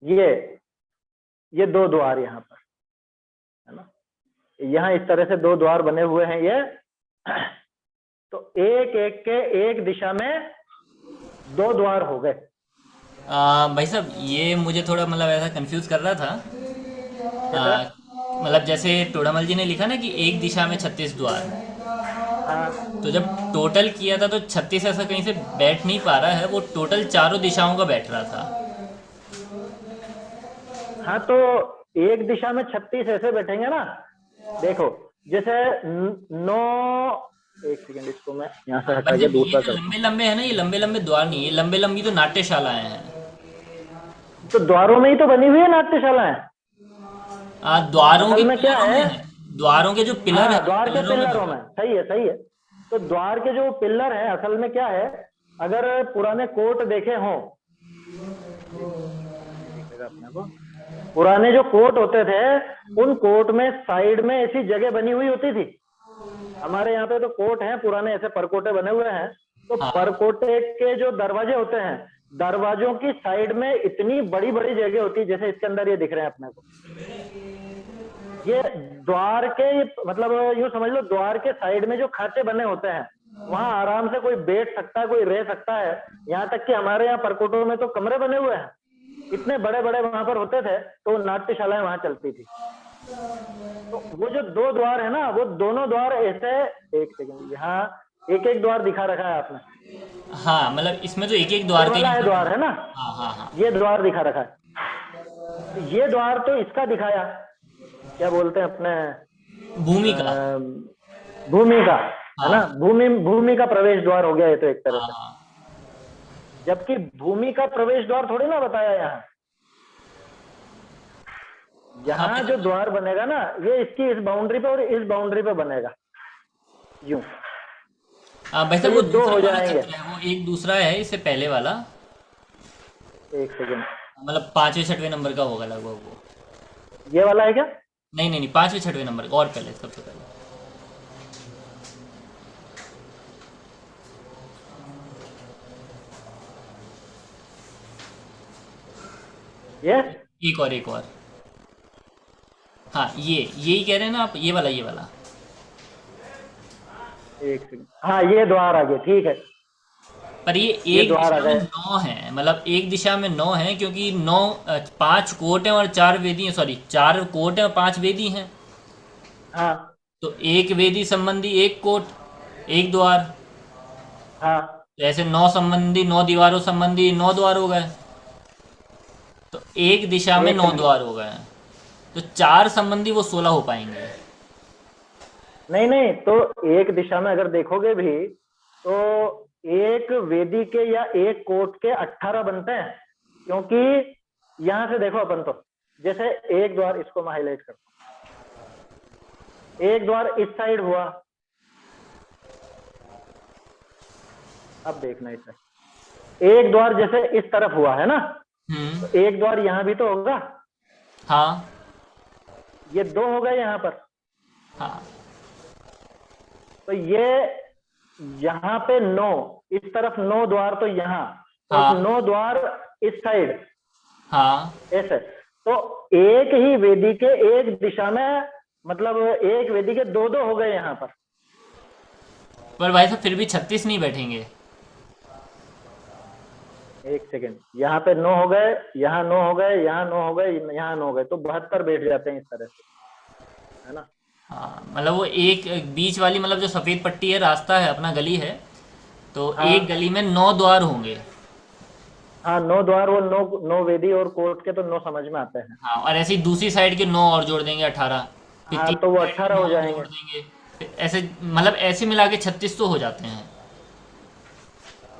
ये 2 द्वार यहाँ पर, है ना। यहाँ इस तरह से 2 द्वार बने हुए हैं ये। तो एक एक के एक दिशा में 2 द्वार हो गए। भाई साहब, ये मुझे थोड़ा मतलब ऐसा कंफ्यूज कर रहा था। मतलब जैसे टोडामल जी ने लिखा ना कि एक दिशा में 36 द्वार, तो जब टोटल किया था तो 36 ऐसा कहीं से बैठ नहीं पा रहा है, वो टोटल चारों दिशाओं का बैठ रहा था। हाँ, तो एक दिशा में 36 ऐसे बैठेंगे ना। देखो, जैसे 9, एक सेकंड, इसको मैं यहाँ से हटा के दूसरा कर। लंबे लंबे है ना, ये लंबे लंबे द्वार नहीं, ये लंबे लंबी तो नाट्यशालाएं हैं। तो द्वारों में ही तो बनी हुई है नाट्यशालाएं। द्वारों के में क्या है, द्वारों के जो पिलर है, द्वार के पिलरों में, सही है सही है। तो द्वार के जो पिलर है, असल में क्या है, अगर पुराने कोट देखे हों, अपने को पुराने जो कोट होते थे, उन कोट में साइड में ऐसी जगह बनी हुई होती थी। हमारे यहाँ पे तो कोट हैं पुराने, ऐसे परकोटे बने हुए हैं। तो परकोटे के जो दरवाजे होते हैं, दरवाजों की साइड में इतनी बड़ी बड़ी जगह होती है, जैसे इसके अंदर ये दिख रहे हैं अपने को, ये द्वार के, मतलब यूं समझ लो द्वार के साइड में जो खाचे बने होते हैं, वहां आराम से कोई बैठ सकता है, कोई रह सकता है। यहाँ तक कि हमारे यहाँ परकोटों में तो कमरे बने हुए हैं, इतने बड़े बड़े वहां पर होते थे, तो नाट्यशालाएं वहां चलती थी। तो वो जो दो द्वार है ना, वो दोनों द्वार ऐसे, एक सेकंड, यहाँ एक एक द्वार दिखा रखा है आपने। हाँ, मतलब इसमें तो एक एक द्वार वाला है द्वार है ना, हाँ हाँ हाँ, ये द्वार दिखा रखा है। ये द्वार तो इसका दिखाया, क्या बोलते हैं अपने, भूमि का, भूमि का, है ना, भूमि का प्रवेश द्वार हो गया ये तो एक तरह से। हाँ, जबकि भूमि का प्रवेश द्वार थोड़ी ना बताया यहाँ। यहाँ जो द्वार बनेगा ना, ये इसकी इस बाउंड्री पे और इस बाउंड्री पे बनेगा, यूं। वैसे तो वो दो हो जाएंगे, वो एक दूसरा है इससे पहले वाला, एक सेकंड, मतलब 5वें 6वें नंबर का होगा लगभग वो। ये वाला है क्या? नहीं नहीं नहीं, 5वें 6वें नंबर और पहले, सबसे पहले। ये एक और, हाँ ये यही कह रहे हैं ना आप, ये वाला एक सेकंड, हाँ ये द्वार आ गए, ठीक है। पर ये एक दिशा में 9 है, मतलब एक दिशा में 9 है, क्योंकि 5 कोट हैं और 4 वेदी हैं, सॉरी 4 कोट हैं और 5 वेदी हैं। हाँ, तो एक वेदी संबंधी एक कोट, एक द्वार। हाँ, तो ऐसे 9 संबंधी 9 दीवारों संबंधी 9 द्वार हो गए, तो एक दिशा में 9 द्वार हो गए, तो 4 संबंधी वो 16 हो पाएंगे। नहीं नहीं, तो एक दिशा में अगर देखोगे भी तो एक वेदी के या एक कोट के 18 बनते हैं, क्योंकि यहां से देखो अपन तो, जैसे एक द्वार, इसको मैं हाईलाइट करता हूं, एक द्वार इस साइड हुआ, अब देखना इसे, एक द्वार जैसे इस तरफ हुआ है ना, तो एक द्वार यहां भी तो होगा। हाँ, ये 2 हो गए यहां पर। हाँ, तो ये यहाँ पे 9, इस तरफ 9 द्वार, तो यहाँ तो हाँ, 9 द्वार इस साइड, हाँ, ऐसे। तो एक ही वेदी के एक दिशा में, मतलब एक वेदी के 2-2 हो गए यहाँ पर भाई साहब फिर भी 36 नहीं बैठेंगे। एक सेकेंड, यहाँ पे 9 हो गए, यहाँ 9 हो गए, यहाँ 9 हो गए, यहाँ 9 हो गए, तो 72 बैठ जाते हैं इस तरह से, है ना। हाँ, मतलब वो एक बीच वाली, मतलब जो सफेद पट्टी है, रास्ता है अपना, गली है, तो हाँ, एक गली में 9 द्वार होंगे। हाँ 9 द्वार, वो 9 वेदी और कोर्ट के तो 9 समझ में आते हैं। हाँ, और ऐसे ही दूसरी साइड के 9 और जोड़ देंगे, 18। फिर हाँ, तीसरी तो वो साइड के 18 9 हो और जाएंगे। जोड़ देंगे, फिर ऐसे, मतलब ऐसे मिला के 36 तो हो जाते हैं।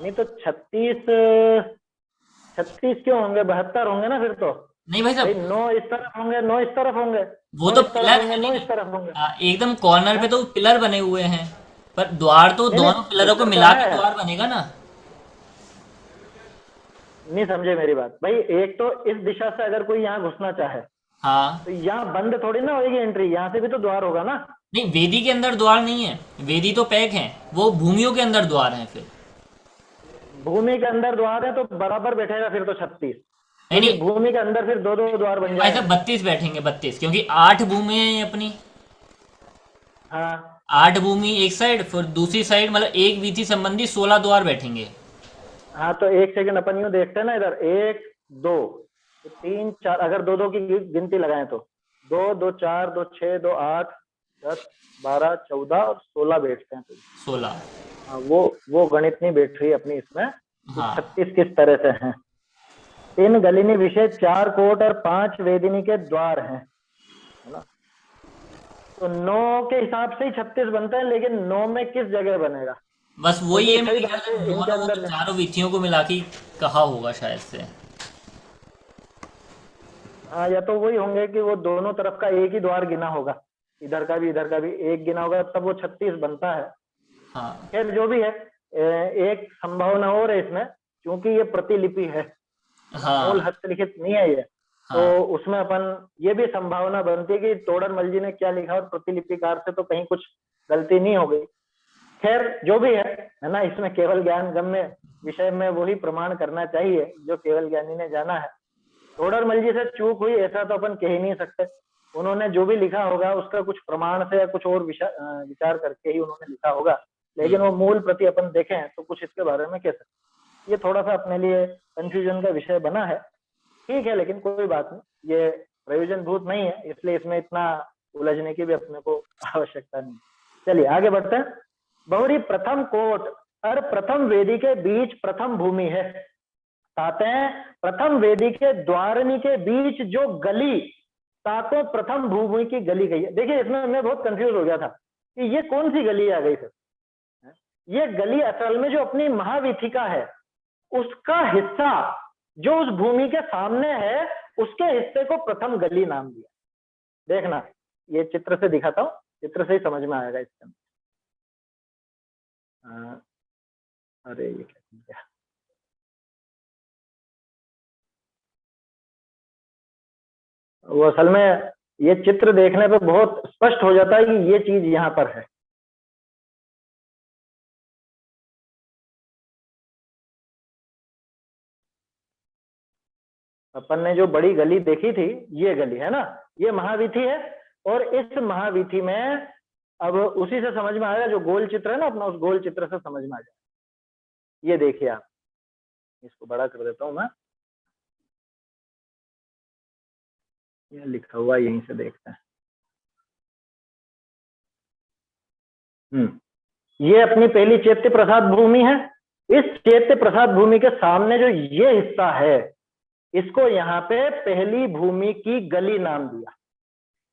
नहीं तो 36 क्यों होंगे, 72 होंगे ना फिर तो। नहीं भाई साहब, 9 इस तरफ होंगे, 9 इस तरफ होंगे, वो 9 तो इस तरफ पिलर होंगे, है, 9 इस तरफ होंगे। एकदम कॉर्नर पे तो पिलर बने हुए हैं, पर द्वार तो नहीं, दोनों पिलरों को पिलर तो मिला के है। द्वार बनेगा ना। नहीं समझे मेरी बात भाई, एक तो इस दिशा से अगर कोई यहाँ घुसना चाहे, हाँ, तो यहाँ बंद थोड़ी ना होगी एंट्री, यहाँ से भी तो द्वार होगा ना। नहीं वेदी के अंदर द्वार नहीं है, वेदी तो पैक है, वो भूमियों के अंदर द्वार है। फिर भूमि के अंदर द्वार है तो बराबर बैठेगा फिर तो 36, नहीं, भूमि के अंदर फिर 2-2 द्वार बन भाई जाएंगे। साहब 32 बैठेंगे, 32, क्योंकि 8 भूमि है ये अपनी। हाँ, 8 भूमि एक साइड, फिर दूसरी साइड, मतलब एक वीथी संबंधी 16 द्वार बैठेंगे। हाँ, तो एक सेकंड अपन यूं देखते हैं ना, इधर 1 2 तो 3 4, अगर 2-2 की गिनती लगाएं तो 2 2 4 2 6 2 8 10 12 14 और 16 बैठते हैं तो 16। हाँ, वो गणित नहीं बैठ रही अपनी इसमें। हाँ, 36 किस तरह से हैं। 3 गलिनी विशेष, 4 कोट और 5 वेदिनी के द्वार हैं, है ना। तो 9 के हिसाब से ही 36 बनते हैं, लेकिन 9 में किस जगह बनेगा, बस वही है, सही मेरे बात ख्याल है, से इनके दोनों अंदर चारों वीथियों को मिला के कहा होगा शायद से। हाँ, या तो वही होंगे कि वो दोनों तरफ का एक ही द्वार गिना होगा, इधर का भी एक गिना होगा, तब वो 36 बनता है। हाँ, खैर जो भी है, एक संभावना और है इसमें, क्योंकि ये प्रतिलिपि है, हाँ, मूल हस्तलिखित नहीं है ये। हाँ, तो उसमें अपन ये भी संभावना बनती है कि तोड़रमल जी ने क्या लिखा और प्रतिलिपिकार से तो कहीं कुछ गलती नहीं हो गई। खैर जो भी है ना, इसमें केवल ज्ञान गम्य विषय में वही प्रमाण करना चाहिए जो केवल ज्ञानी ने जाना है। टोडरमल जी से चूक हुई ऐसा तो अपन कह ही नहीं सकते, उन्होंने जो भी लिखा होगा उसका कुछ प्रमाण से या कुछ और विचार करके ही उन्होंने लिखा होगा, लेकिन वो मूल प्रति अपन देखें तो कुछ इसके बारे में कह सकते। ये थोड़ा सा अपने लिए कंफ्यूजन का विषय बना है, ठीक है, लेकिन कोई बात नहीं, ये प्रयोजन भूत नहीं है, इसलिए इसमें इतना उलझने की भी अपने को आवश्यकता नहीं। चलिए आगे बढ़ते हैं। बहुरी प्रथम कोट और प्रथम वेदी के बीच प्रथम भूमि है। कहते हैं प्रथम वेदी के द्वारनी के बीच जो गली ताको प्रथम भूमि की गली गई है। देखिए इसमें मैं बहुत कंफ्यूज हो गया था कि ये कौन सी गली आ गई सर। ये गली असल में जो अपनी महावीथिका है उसका हिस्सा जो उस भूमि के सामने है उसके हिस्से को प्रथम गली नाम दिया। देखना ये चित्र से दिखाता हूं, चित्र से ही समझ में आएगा इसके अंदर। अरे ये क्या, वो असल में ये चित्र देखने पे बहुत स्पष्ट हो जाता है कि ये चीज यहाँ पर है। अपन ने जो बड़ी गली देखी थी ये गली है ना, ये महावीथी है, और इस महावीथी में अब उसी से समझ में आएगा जो गोल चित्र है ना अपना, उस गोल चित्र से समझ में आ जाएगा। ये देखिए आप, इसको बड़ा कर देता हूं मैं, ये लिखा हुआ यहीं से देखते हैं। ये अपनी पहली चैत्य प्रसाद भूमि है। इस चैत्य प्रसाद भूमि के सामने जो ये हिस्सा है इसको यहाँ पे पहली भूमि की गली नाम दिया।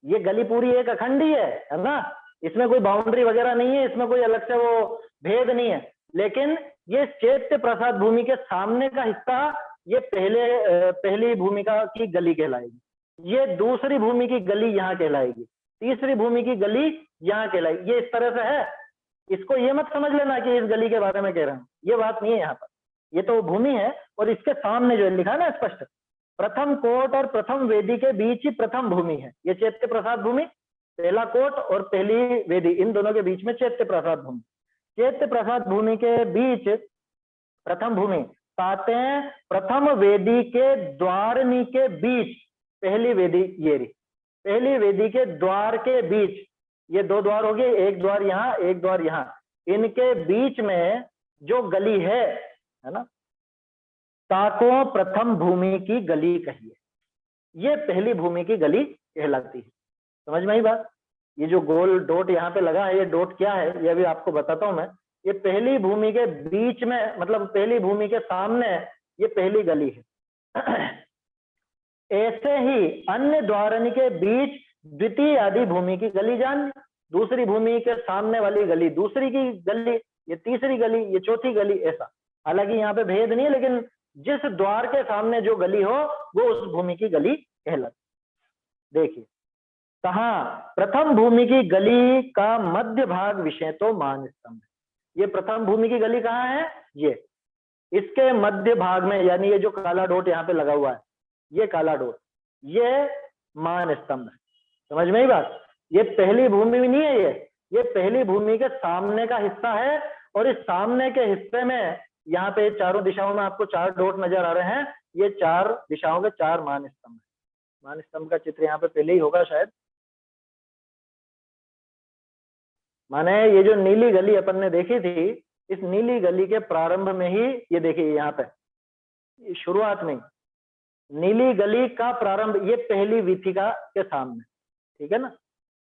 ये गली पूरी एक अखंड ही है ना, इसमें कोई बाउंड्री वगैरह नहीं है, इसमें कोई अलग से वो भेद नहीं है, लेकिन ये चैत्य प्रसाद भूमि के सामने का हिस्सा ये पहली भूमिका की गली कहलाएगी, ये दूसरी भूमि की गली यहाँ कहलाएगी, तीसरी भूमि की गली यहाँ कहलाएगी। ये इस तरह से है, इसको ये मत समझ लेना कि इस गली के बारे में कह रहे हैं, ये बात नहीं है यहाँ पर। ये तो भूमि है और इसके सामने जो लिखा है ना स्पष्ट, प्रथम कोट और प्रथम वेदी के बीच ही प्रथम भूमि है। ये चैत्य प्रसाद भूमि, पहला कोट और पहली वेदी, इन दोनों के बीच में चैत्य प्रसाद भूमि। चैत्य प्रसाद भूमि के बीच प्रथम भूमि कहते हैं प्रथम वेदी के द्वारनी के बीच पहली वेदी, ये रही पहली वेदी के द्वार के बीच, ये दो द्वार हो गए, एक द्वार यहाँ एक द्वार यहाँ, इनके बीच में जो गली है ना, ताको प्रथम भूमि की गली कहिए, ये पहली भूमि की गली कहलाती है। समझ में आई बात? ये जो गोल डॉट यहाँ पे लगा है, ये डॉट क्या है ये भी आपको बताता हूं मैं। ये पहली भूमि के बीच में, मतलब पहली भूमि के सामने ये पहली गली है। ऐसे ही अन्य द्वारनी के बीच द्वितीय आदि भूमि की गली जान, दूसरी भूमि के सामने वाली गली दूसरी की गली, ये तीसरी गली, ये चौथी गली, ऐसा। हालांकि यहाँ पे भेद नहीं है, लेकिन जिस द्वार के सामने जो गली हो वो उस भूमि की गली कहलाती। देखिए कहा प्रथम भूमि की गली का मध्य भाग विषय तो मान स्तंभ। ये प्रथम भूमि की गली कहाँ है? ये इसके मध्य भाग में, यानी ये जो काला डॉट यहाँ पे लगा हुआ है, ये काला डॉट, ये मान स्तंभ है। समझ में ही बात? ये पहली भूमि भी नहीं है, ये पहली भूमि के सामने का हिस्सा है, और इस सामने के हिस्से में यहाँ पे चारों दिशाओं में आपको चार डॉट नजर आ रहे हैं, ये चार दिशाओं के चार मान स्तंभ है। मान स्तंभ का चित्र यहाँ पे पहले ही होगा शायद। माने ये जो नीली गली अपन ने देखी थी, इस नीली गली के प्रारंभ में ही ये देखिए यहाँ पे शुरुआत में नीली गली का प्रारंभ ये पहली वीथिका के सामने, ठीक है ना,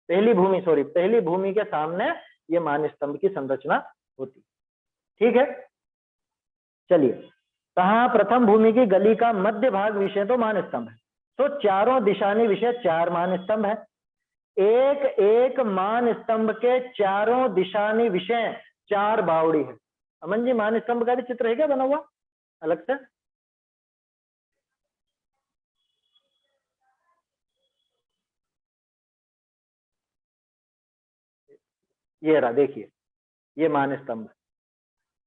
पहली भूमि के सामने ये मान स्तंभ की संरचना होती, ठीक है। चलिए कहा प्रथम भूमि की गली का मध्य भाग विषय तो मान स्तंभ है, तो चारों दिशानी विषय चार मान स्तंभ है। एक एक मान स्तंभ के चारों दिशानी विषय चार बावड़ी है। अमन जी मान स्तंभ का भी चित्र है क्या बना हुआ अलग से? ये रहा, देखिए ये मान स्तंभ,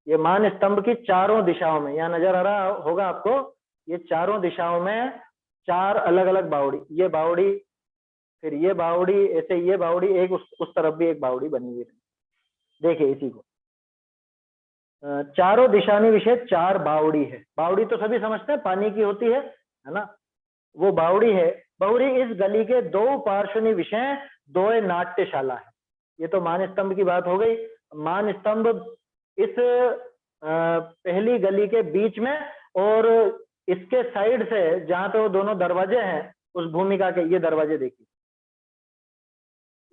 ये मान स्तंभ की चारों दिशाओं में, यहाँ नजर आ रहा होगा आपको, ये चारों दिशाओं में चार अलग अलग बावड़ी, ये बावड़ी, फिर ये बावड़ी, ऐसे ये बावड़ी, एक उस तरफ भी एक बावड़ी बनी हुई है। देखिए इसी को, चारों दिशानी विषय 4 बावड़ी है। बावड़ी तो सभी समझते हैं, पानी की होती है ना, वो बावड़ी है। बहुरी इस गली के 2 पार्श्वनी विषय 2 नाट्यशाला है। ये तो मान स्तंभ की बात हो गई। मान स्तंभ इस पहली गली के बीच में और इसके साइड से जहां पे वो दोनों दरवाजे हैं उस भूमिका के, ये दरवाजे देखिए,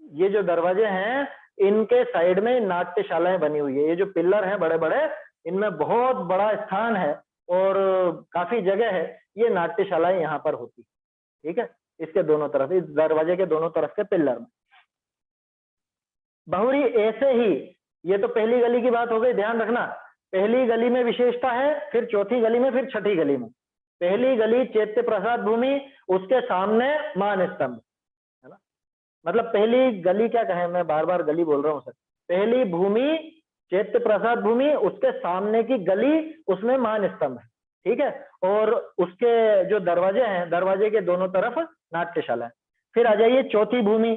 ये जो दरवाजे हैं इनके साइड में नाट्यशालाएं बनी हुई है। ये जो पिलर हैं बड़े बड़े, इनमें बहुत बड़ा स्थान है और काफी जगह है। ये नाट्यशालाएं यहाँ पर होती, ठीक है, इसके दोनों तरफ, इस दरवाजे के दोनों तरफ के पिलर में। बहुरी ऐसे ही, ये तो पहली गली की बात हो गई, ध्यान रखना। पहली गली में विशेषता है, फिर चौथी गली में, फिर छठी गली में। पहली गली चैत्य प्रसाद भूमि, उसके सामने मान स्तंभ, है ना। मतलब पहली गली क्या कहें, मैं बार बार गली बोल रहा हूँ सर। पहली भूमि चैत्य प्रसाद भूमि, उसके सामने की गली, उसमें मान स्तंभ है, ठीक है। और उसके जो दरवाजे हैं, दरवाजे के दोनों तरफ नाट्यशाला है। फिर आ जाइए चौथी भूमि।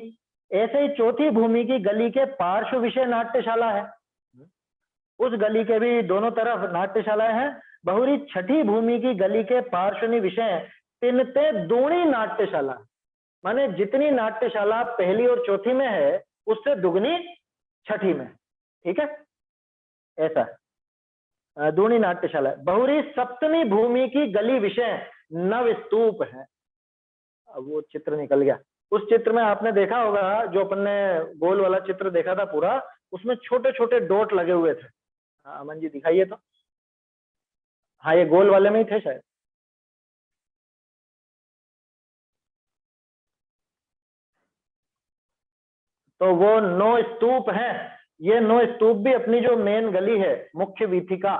ऐसे ही चौथी भूमि की गली के पार्श्व विषय नाट्यशाला है, उस गली के भी दोनों तरफ नाट्यशालाएं हैं। बहुरी छठी भूमि की गली के पार्श्वनी विषय तिनते दूनी नाट्यशाला, माने जितनी नाट्यशाला पहली और चौथी में है उससे दुगनी छठी में, ठीक है, ऐसा दूनी नाट्यशाला। बहुरी सप्तमी भूमि की गली विषय नव स्तूप है। अब वो चित्र निकल गया। उस चित्र में आपने देखा होगा, जो अपन ने गोल वाला चित्र देखा था पूरा, उसमें छोटे छोटे डॉट लगे हुए थे। अमन जी दिखाइए तो। हाँ, ये गोल वाले में ही थे शायद। तो वो 9 स्तूप हैं। ये 9 स्तूप भी अपनी जो मेन गली है, मुख्य वीथिका,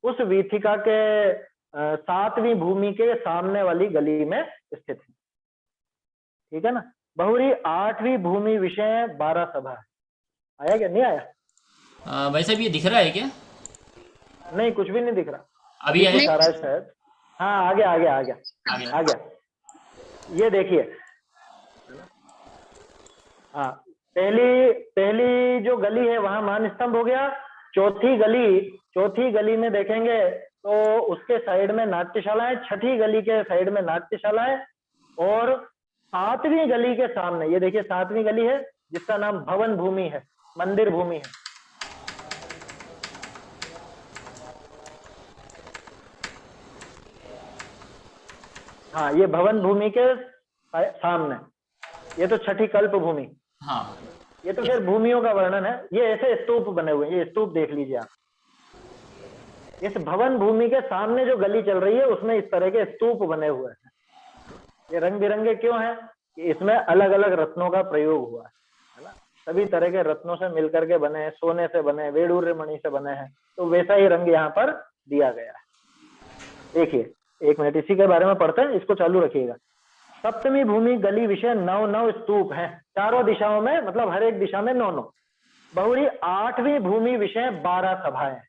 उस वीथिका के 7वीं भूमि के सामने वाली गली में स्थित है, ठीक है ना। बहुरी 8वीं भूमि विषय 12 सभा है। आया क्या, नहीं आया? भाई साहब ये दिख रहा है क्या? नहीं, कुछ भी नहीं दिख रहा अभी आ रहा है शायद। हाँ, आ गया। ये देखिए, हाँ, पहली जो गली है वहां मान स्तंभ हो गया। चौथी गली में देखेंगे तो उसके साइड में नाट्यशाला है, छठी गली के साइड में नाट्यशाला है, और 7वीं गली के सामने, ये देखिए 7वीं गली है जिसका नाम भवन भूमि है, मंदिर भूमि है। हाँ, ये भवन भूमि के सामने, ये तो छठी कल्प भूमि। हाँ, ये तो फिर भूमियों का वर्णन है। ये ऐसे स्तूप बने हुए हैं, ये स्तूप देख लीजिए आप। इस भवन भूमि के सामने जो गली चल रही है उसमें इस तरह के स्तूप बने हुए हैं। ये रंग बिरंगे क्यों हैं? कि इसमें अलग अलग रत्नों का प्रयोग हुआ है ना। सभी तरह के रत्नों से मिलकर के बने हैं, सोने से बने हैं, वेडूर्य मणि से बने हैं, तो वैसा ही रंग यहाँ पर दिया गया है। देखिए, एक मिनट इसी के बारे में पढ़ते हैं, इसको चालू रखिएगा। सप्तमी भूमि गली विषय 9 स्तूप हैं, चारों दिशाओं में, मतलब हर एक दिशा में 9। बहुरी 8वीं भूमि विषय 12 सभाएं।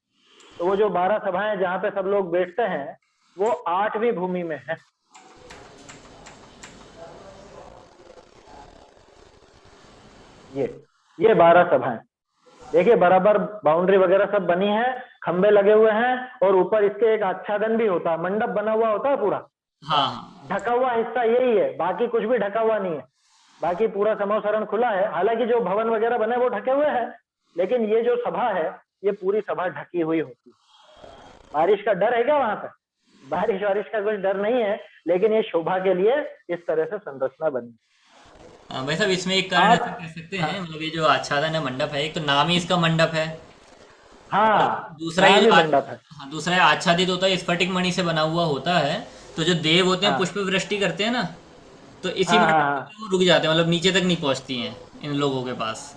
तो वो जो 12 सभाएं जहां पे सब लोग बैठते हैं वो 8वीं भूमि में है। ये 12 सभाएं देखिए, बराबर बाउंड्री वगैरह सब बनी है, खंबे लगे हुए हैं, और ऊपर इसके एक आच्छादन भी होता है, मंडप बना हुआ होता है पूरा। हाँ, ढका हुआ हिस्सा यही है, बाकी कुछ भी ढका हुआ नहीं है। बाकी पूरा समूह शरण खुला है। हालांकि जो भवन वगैरह बने वो ढके हुए हैं, लेकिन ये जो सभा है ये पूरी सभा ढकी हुई होती है। बारिश का डर है क्या वहां पे? बारिश वारिश का कुछ डर नहीं है, लेकिन ये शोभा के लिए इस तरह से संरचना बनी। भाई साहब इसमें एक कारण ऐसा कह सकते हैं, मतलब ये जो आच्छादन है, मंडप है, एक तो नाम ही इसका मंडप है। हाँ, दूसरा ये मंडप है। हाँ, दूसरा ये आच्छादित होता है, स्फटिक मणि से बना हुआ होता है। तो जो देव होते हैं पुष्प वृष्टि करते हैं ना, तो इसी मंडप में वो रुक जाते हैं, मतलब नीचे तक नहीं पहुंचती हैं इन लोगों के पास।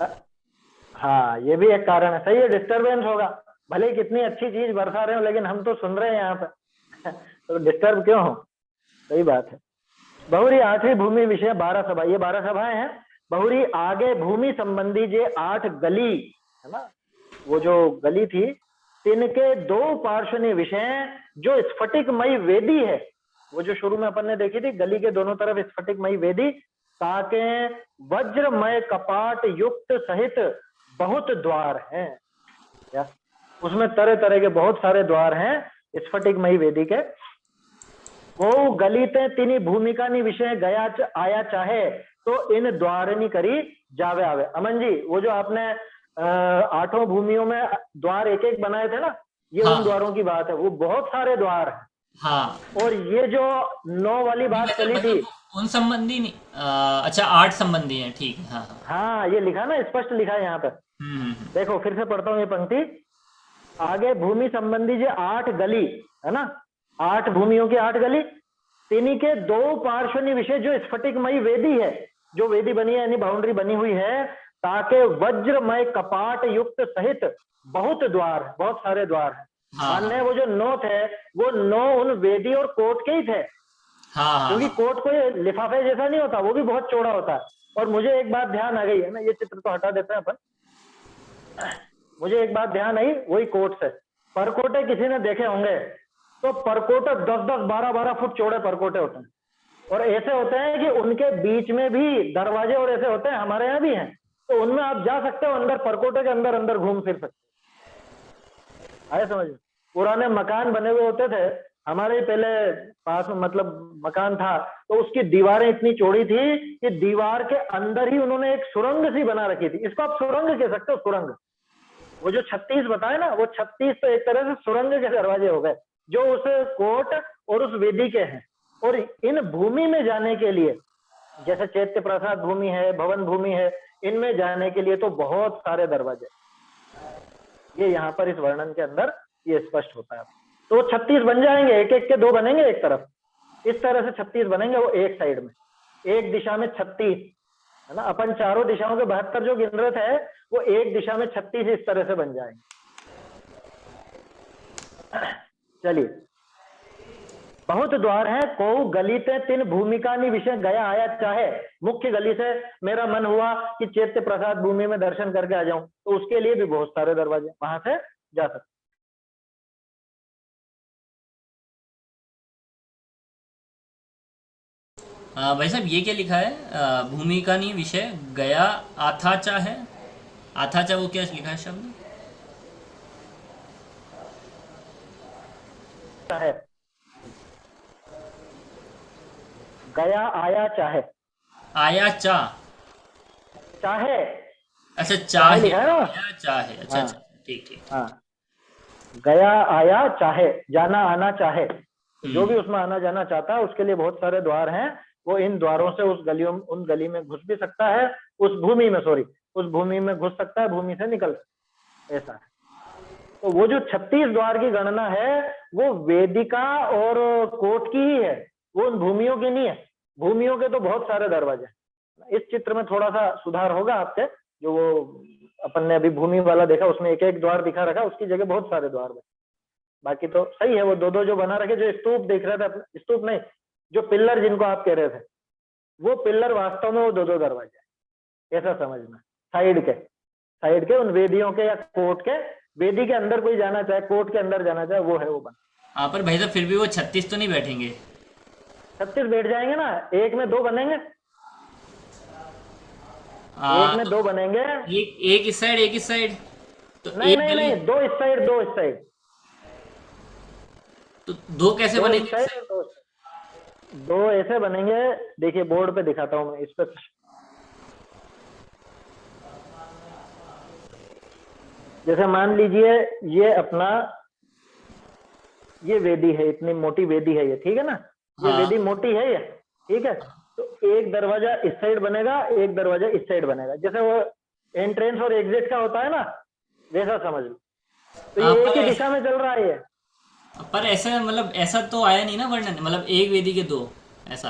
हाँ, ये भी एक कारण है। सही है, डिस्टरबेंस होगा। भले ही कितनी अच्छी चीज बरसा रहे हो, लेकिन हम तो सुन रहे हैं यहाँ पे तो डिस्टर्ब क्यों हो? सही बात है। बहुरी 8वीं भूमि विषय 12 सभा, ये 12 सभाएं हैं। बहुरी आगे भूमि संबंधी जे 8 गली है ना, वो जो गली थी, तिनके 2 पार्श्वनी विषय जो स्फटिकमयी वेदी है, वो जो शुरू में अपन ने देखी थी, गली के दोनों तरफ स्फटिकमयी वेदी, ताके वज्रमय कपाट युक्त सहित बहुत द्वार हैं। उसमें तरह तरह के बहुत सारे द्वार हैं स्फटिकमयी वेदी के। को गलिते तिनी भूमिका नि विषय गया आया चाहे तो इन द्वारनी करी जावे आवे। अमन जी, वो जो आपने 8 भूमियों में द्वार एक एक बनाए थे ना, ये हाँ। उन द्वारों की बात है। वो बहुत सारे द्वार हैं। हाँ, और ये जो 9 वाली बात चली थी, उन संबंधी नहीं, अच्छा 8 संबंधी हैं, ठीक है। हाँ हाँ। हाँ ये लिखा ना, स्पष्ट लिखा है यहाँ पर। देखो फिर से पढ़ता हूँ ये पंक्ति आगे। भूमि संबंधी जो 8 गली है ना, 8 भूमियों की 8 गली, तिनी के 2 पार्श्वनी विषय जो स्फटिकमयी वेदी है, जो वेदी बनी है यानी बाउंड्री बनी हुई है, ताके वज्रमय कपाट युक्त सहित बहुत द्वार, बहुत सारे द्वार है। मानने वो जो 9 थे वो 9 उन वेदी और कोट के ही थे। हाँ, क्योंकि कोट कोई लिफाफे जैसा नहीं होता, वो भी बहुत चौड़ा होता है। और मुझे एक बात ध्यान आ गई है ना, ये चित्र तो हटा देते हैं अपन। मुझे एक बात ध्यान आई वही कोट से, परकोटे किसी ने देखे होंगे तो परकोटे 10-10, 12-12 फुट चौड़े परकोटे होते हैं। और ऐसे होते हैं कि उनके बीच में भी दरवाजे और ऐसे होते हैं, हमारे यहाँ भी हैं, तो उनमें आप जा सकते हो अंदर, परकोटे के अंदर अंदर घूम फिर सकते हो। आए समझ में? पुराने मकान बने हुए होते थे हमारे पहले पास में, मतलब मकान था, तो उसकी दीवारें इतनी चौड़ी थी कि दीवार के अंदर ही उन्होंने एक सुरंग सी बना रखी थी। इसको आप सुरंग कह सकते हो, सुरंग। वो जो 36 बताए ना, वो 36 तो एक तरह से सुरंग के दरवाजे हो गए जो उस कोट और उस वेदी के हैं। और इन भूमि में जाने के लिए, जैसे चैत्य प्रसाद भूमि है, भवन भूमि है, इनमें जाने के लिए तो बहुत सारे दरवाजे, ये यहाँ पर इस वर्णन के अंदर ये स्पष्ट होता है। तो 36 बन जाएंगे, एक एक के 2 बनेंगे एक तरफ, इस तरह से 36 बनेंगे। वो एक साइड में, एक दिशा में 36 है ना। अपन चारों दिशाओं के 72 जो गिन रहे थे, वो एक दिशा में 36 इस तरह से बन जाएंगे। चलिए, बहुत द्वार है, को गलिते तिन भूमिका नि विषय गया आया चाहे। मुख्य गली से मेरा मन हुआ कि चैत्य प्रसाद भूमि में दर्शन करके आ जाऊं, तो उसके लिए भी बहुत सारे दरवाजे, वहां से जा सकते। भाई साहब ये क्या लिखा है, भूमिका नहीं विषय गया आथाचा है। आथाचा वो क्या लिखा है शब्द? है गया आया चाहे। आया चा, चाहे, अच्छा चाहे लिखा है ना? आया चाहे, अच्छा हाँ। अच्छा, ठीक ठीक। हाँ, गया आया चाहे, जाना आना चाहे, जो भी उसमें आना जाना चाहता है उसके लिए बहुत सारे द्वार हैं। वो इन द्वारों से उस गलियों, उन गली में घुस भी सकता है, उस भूमि में, सॉरी, उस भूमि में घुस सकता है, भूमि से निकल सकता है, ऐसा है। तो वो जो 36 द्वार की गणना है वो वेदिका और कोट की ही है, वो उन भूमियों की नहीं है। भूमियों के तो बहुत सारे दरवाजे हैं। इस चित्र में थोड़ा सा सुधार होगा आपके, जो वो अपन ने अभी भूमि वाला देखा उसमें एक एक द्वार दिखा रखा, उसकी जगह बहुत सारे द्वार बने। बाकी तो सही है, वो 2-2 जो बना रखे, जो स्तूप देख रहे थे, स्तूप नहीं, जो पिल्लर जिनको आप कह रहे थे, वो पिल्लर वास्तव में वो 2-2 दरवाजे, ऐसा समझना। साइड के उन वेदियों के या कोट के, वेदी के अंदर कोई जाना चाहे, कोट के अंदर जाना चाहे, वो है वो बना। हाँ, पर भाई साहब फिर भी वो 36 तो नहीं बैठेंगे? 36 बैठ जाएंगे ना, एक में 2 बनेंगे, एक में 2 बनेंगे। एक इस साइड, एक इस साइड, तो नहीं एक नहीं गली, नहीं, 2 इस साइड, 2 इस साइड। तो 2 कैसे 2 बनेंगे? इस साइड और 2 ऐसे बनेंगे। देखिए बोर्ड पे दिखाता हूँ मैं, इस पे जैसे मान लीजिए ये अपना, ये वेदी है, इतनी मोटी वेदी है ये, ठीक है ना, ये हाँ। वेदी मोटी है ये, ठीक है। तो एक दरवाजा इस साइड बनेगा, एक दरवाजा इस साइड बनेगा, जैसे वो एंट्रेंस और एग्जिट का होता है ना, वैसा समझ लो। तो ये एक ही दिशा में चल रहा है ये। पर ऐसा, मतलब ऐसा तो आया नहीं ना वर्णन, मतलब एक वेदी के 2 ऐसा।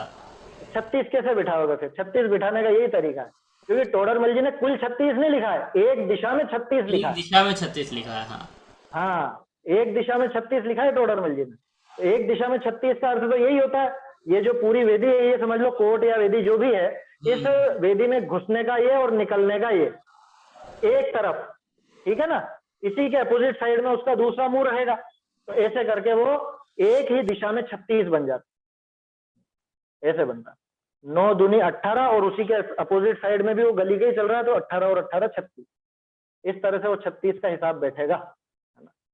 36 कैसे बिठाओगे फिर? 36 बिठाने का यही तरीका है, क्योंकि टोडरमल जी ने कुल 36 नहीं लिखा है, एक दिशा में 36 लिखा है। एक दिशा में 36 लिखा है, हाँ। हाँ, एक दिशा में 36 लिखा है टोडरमल जी ने। तो एक दिशा में 36 का अर्थ तो यही होता है, ये जो पूरी वेदी है, ये समझ लो कोट या वेदी जो भी है, इस वेदी में घुसने का ये और निकलने का ये एक तरफ, ठीक है ना। इसी के अपोजिट साइड में उसका दूसरा मुंह रहेगा। तो ऐसे करके वो एक ही दिशा में 36 बन जाता, ऐसे बनता। 9 दूनी 18, और उसी के अपोजिट साइड में भी वो गली के ही चल रहा है, तो 18 और 18 36, इस तरह से वो 36 का हिसाब बैठेगा।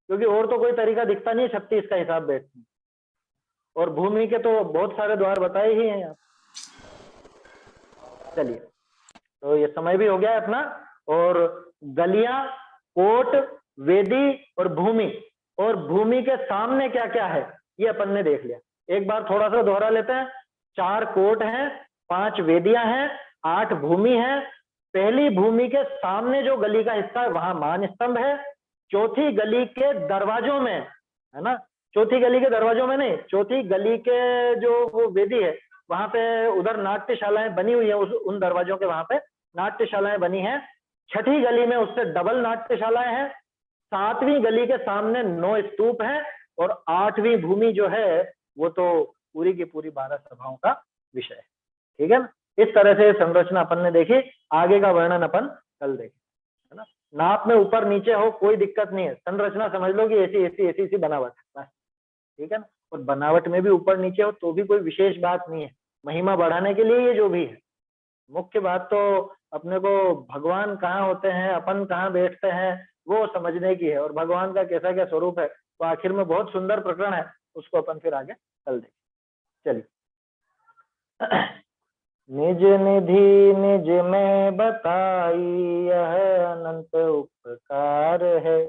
क्योंकि और तो कोई तरीका दिखता नहीं 36 का हिसाब बैठने। और भूमि के तो बहुत सारे द्वार बताए ही हैं यहाँ। चलिए, तो ये समय भी हो गया है अपना। और गलियां, कोट, वेदी और भूमि, और भूमि के सामने क्या क्या है ये अपन ने देख लिया। एक बार थोड़ा सा दोहरा लेते हैं। 4 कोट हैं, 5 वेदियां हैं, 8 भूमि है। पहली भूमि के सामने जो गली का हिस्सा है वहां मान स्तंभ है। चौथी गली के दरवाजों में, है ना, चौथी गली के दरवाजों में नहीं, चौथी गली के जो वो वेदी है वहां पे उधर नाट्यशालाएं बनी हुई है, उन दरवाजों के वहां पे नाट्यशालाएं बनी हैं। छठी गली में उससे डबल नाट्यशालाएं हैं। 7वीं गली के सामने 9 स्तूप हैं। और 8वीं भूमि जो है वो तो पूरी की पूरी 12 सभाओं का विषय है। ठीक है ना। इस तरह से संरचना अपन ने देखी। आगे का वर्णन अपन कल देखें, है ना। नाप में ऊपर नीचे हो कोई दिक्कत नहीं है, संरचना समझ लो कि ऐसी बनावट है, ठीक है ना। और बनावट में भी ऊपर नीचे हो तो भी कोई विशेष बात नहीं है, महिमा बढ़ाने के लिए ये जो भी है। मुख्य बात तो अपने को भगवान कहाँ होते हैं, अपन कहाँ बैठते हैं, वो समझने की है। और भगवान का कैसा क्या स्वरूप है तो आखिर में बहुत सुंदर प्रकरण है, उसको अपन फिर आगे कल देखें। चलिए। निज निधि निज में बताई यह अनंत उपकार है,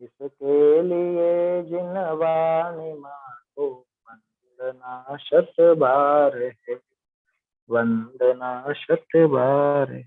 इसके लिए जिन वाणी मांगो वंदना शत बार है, वंदना शत बार है।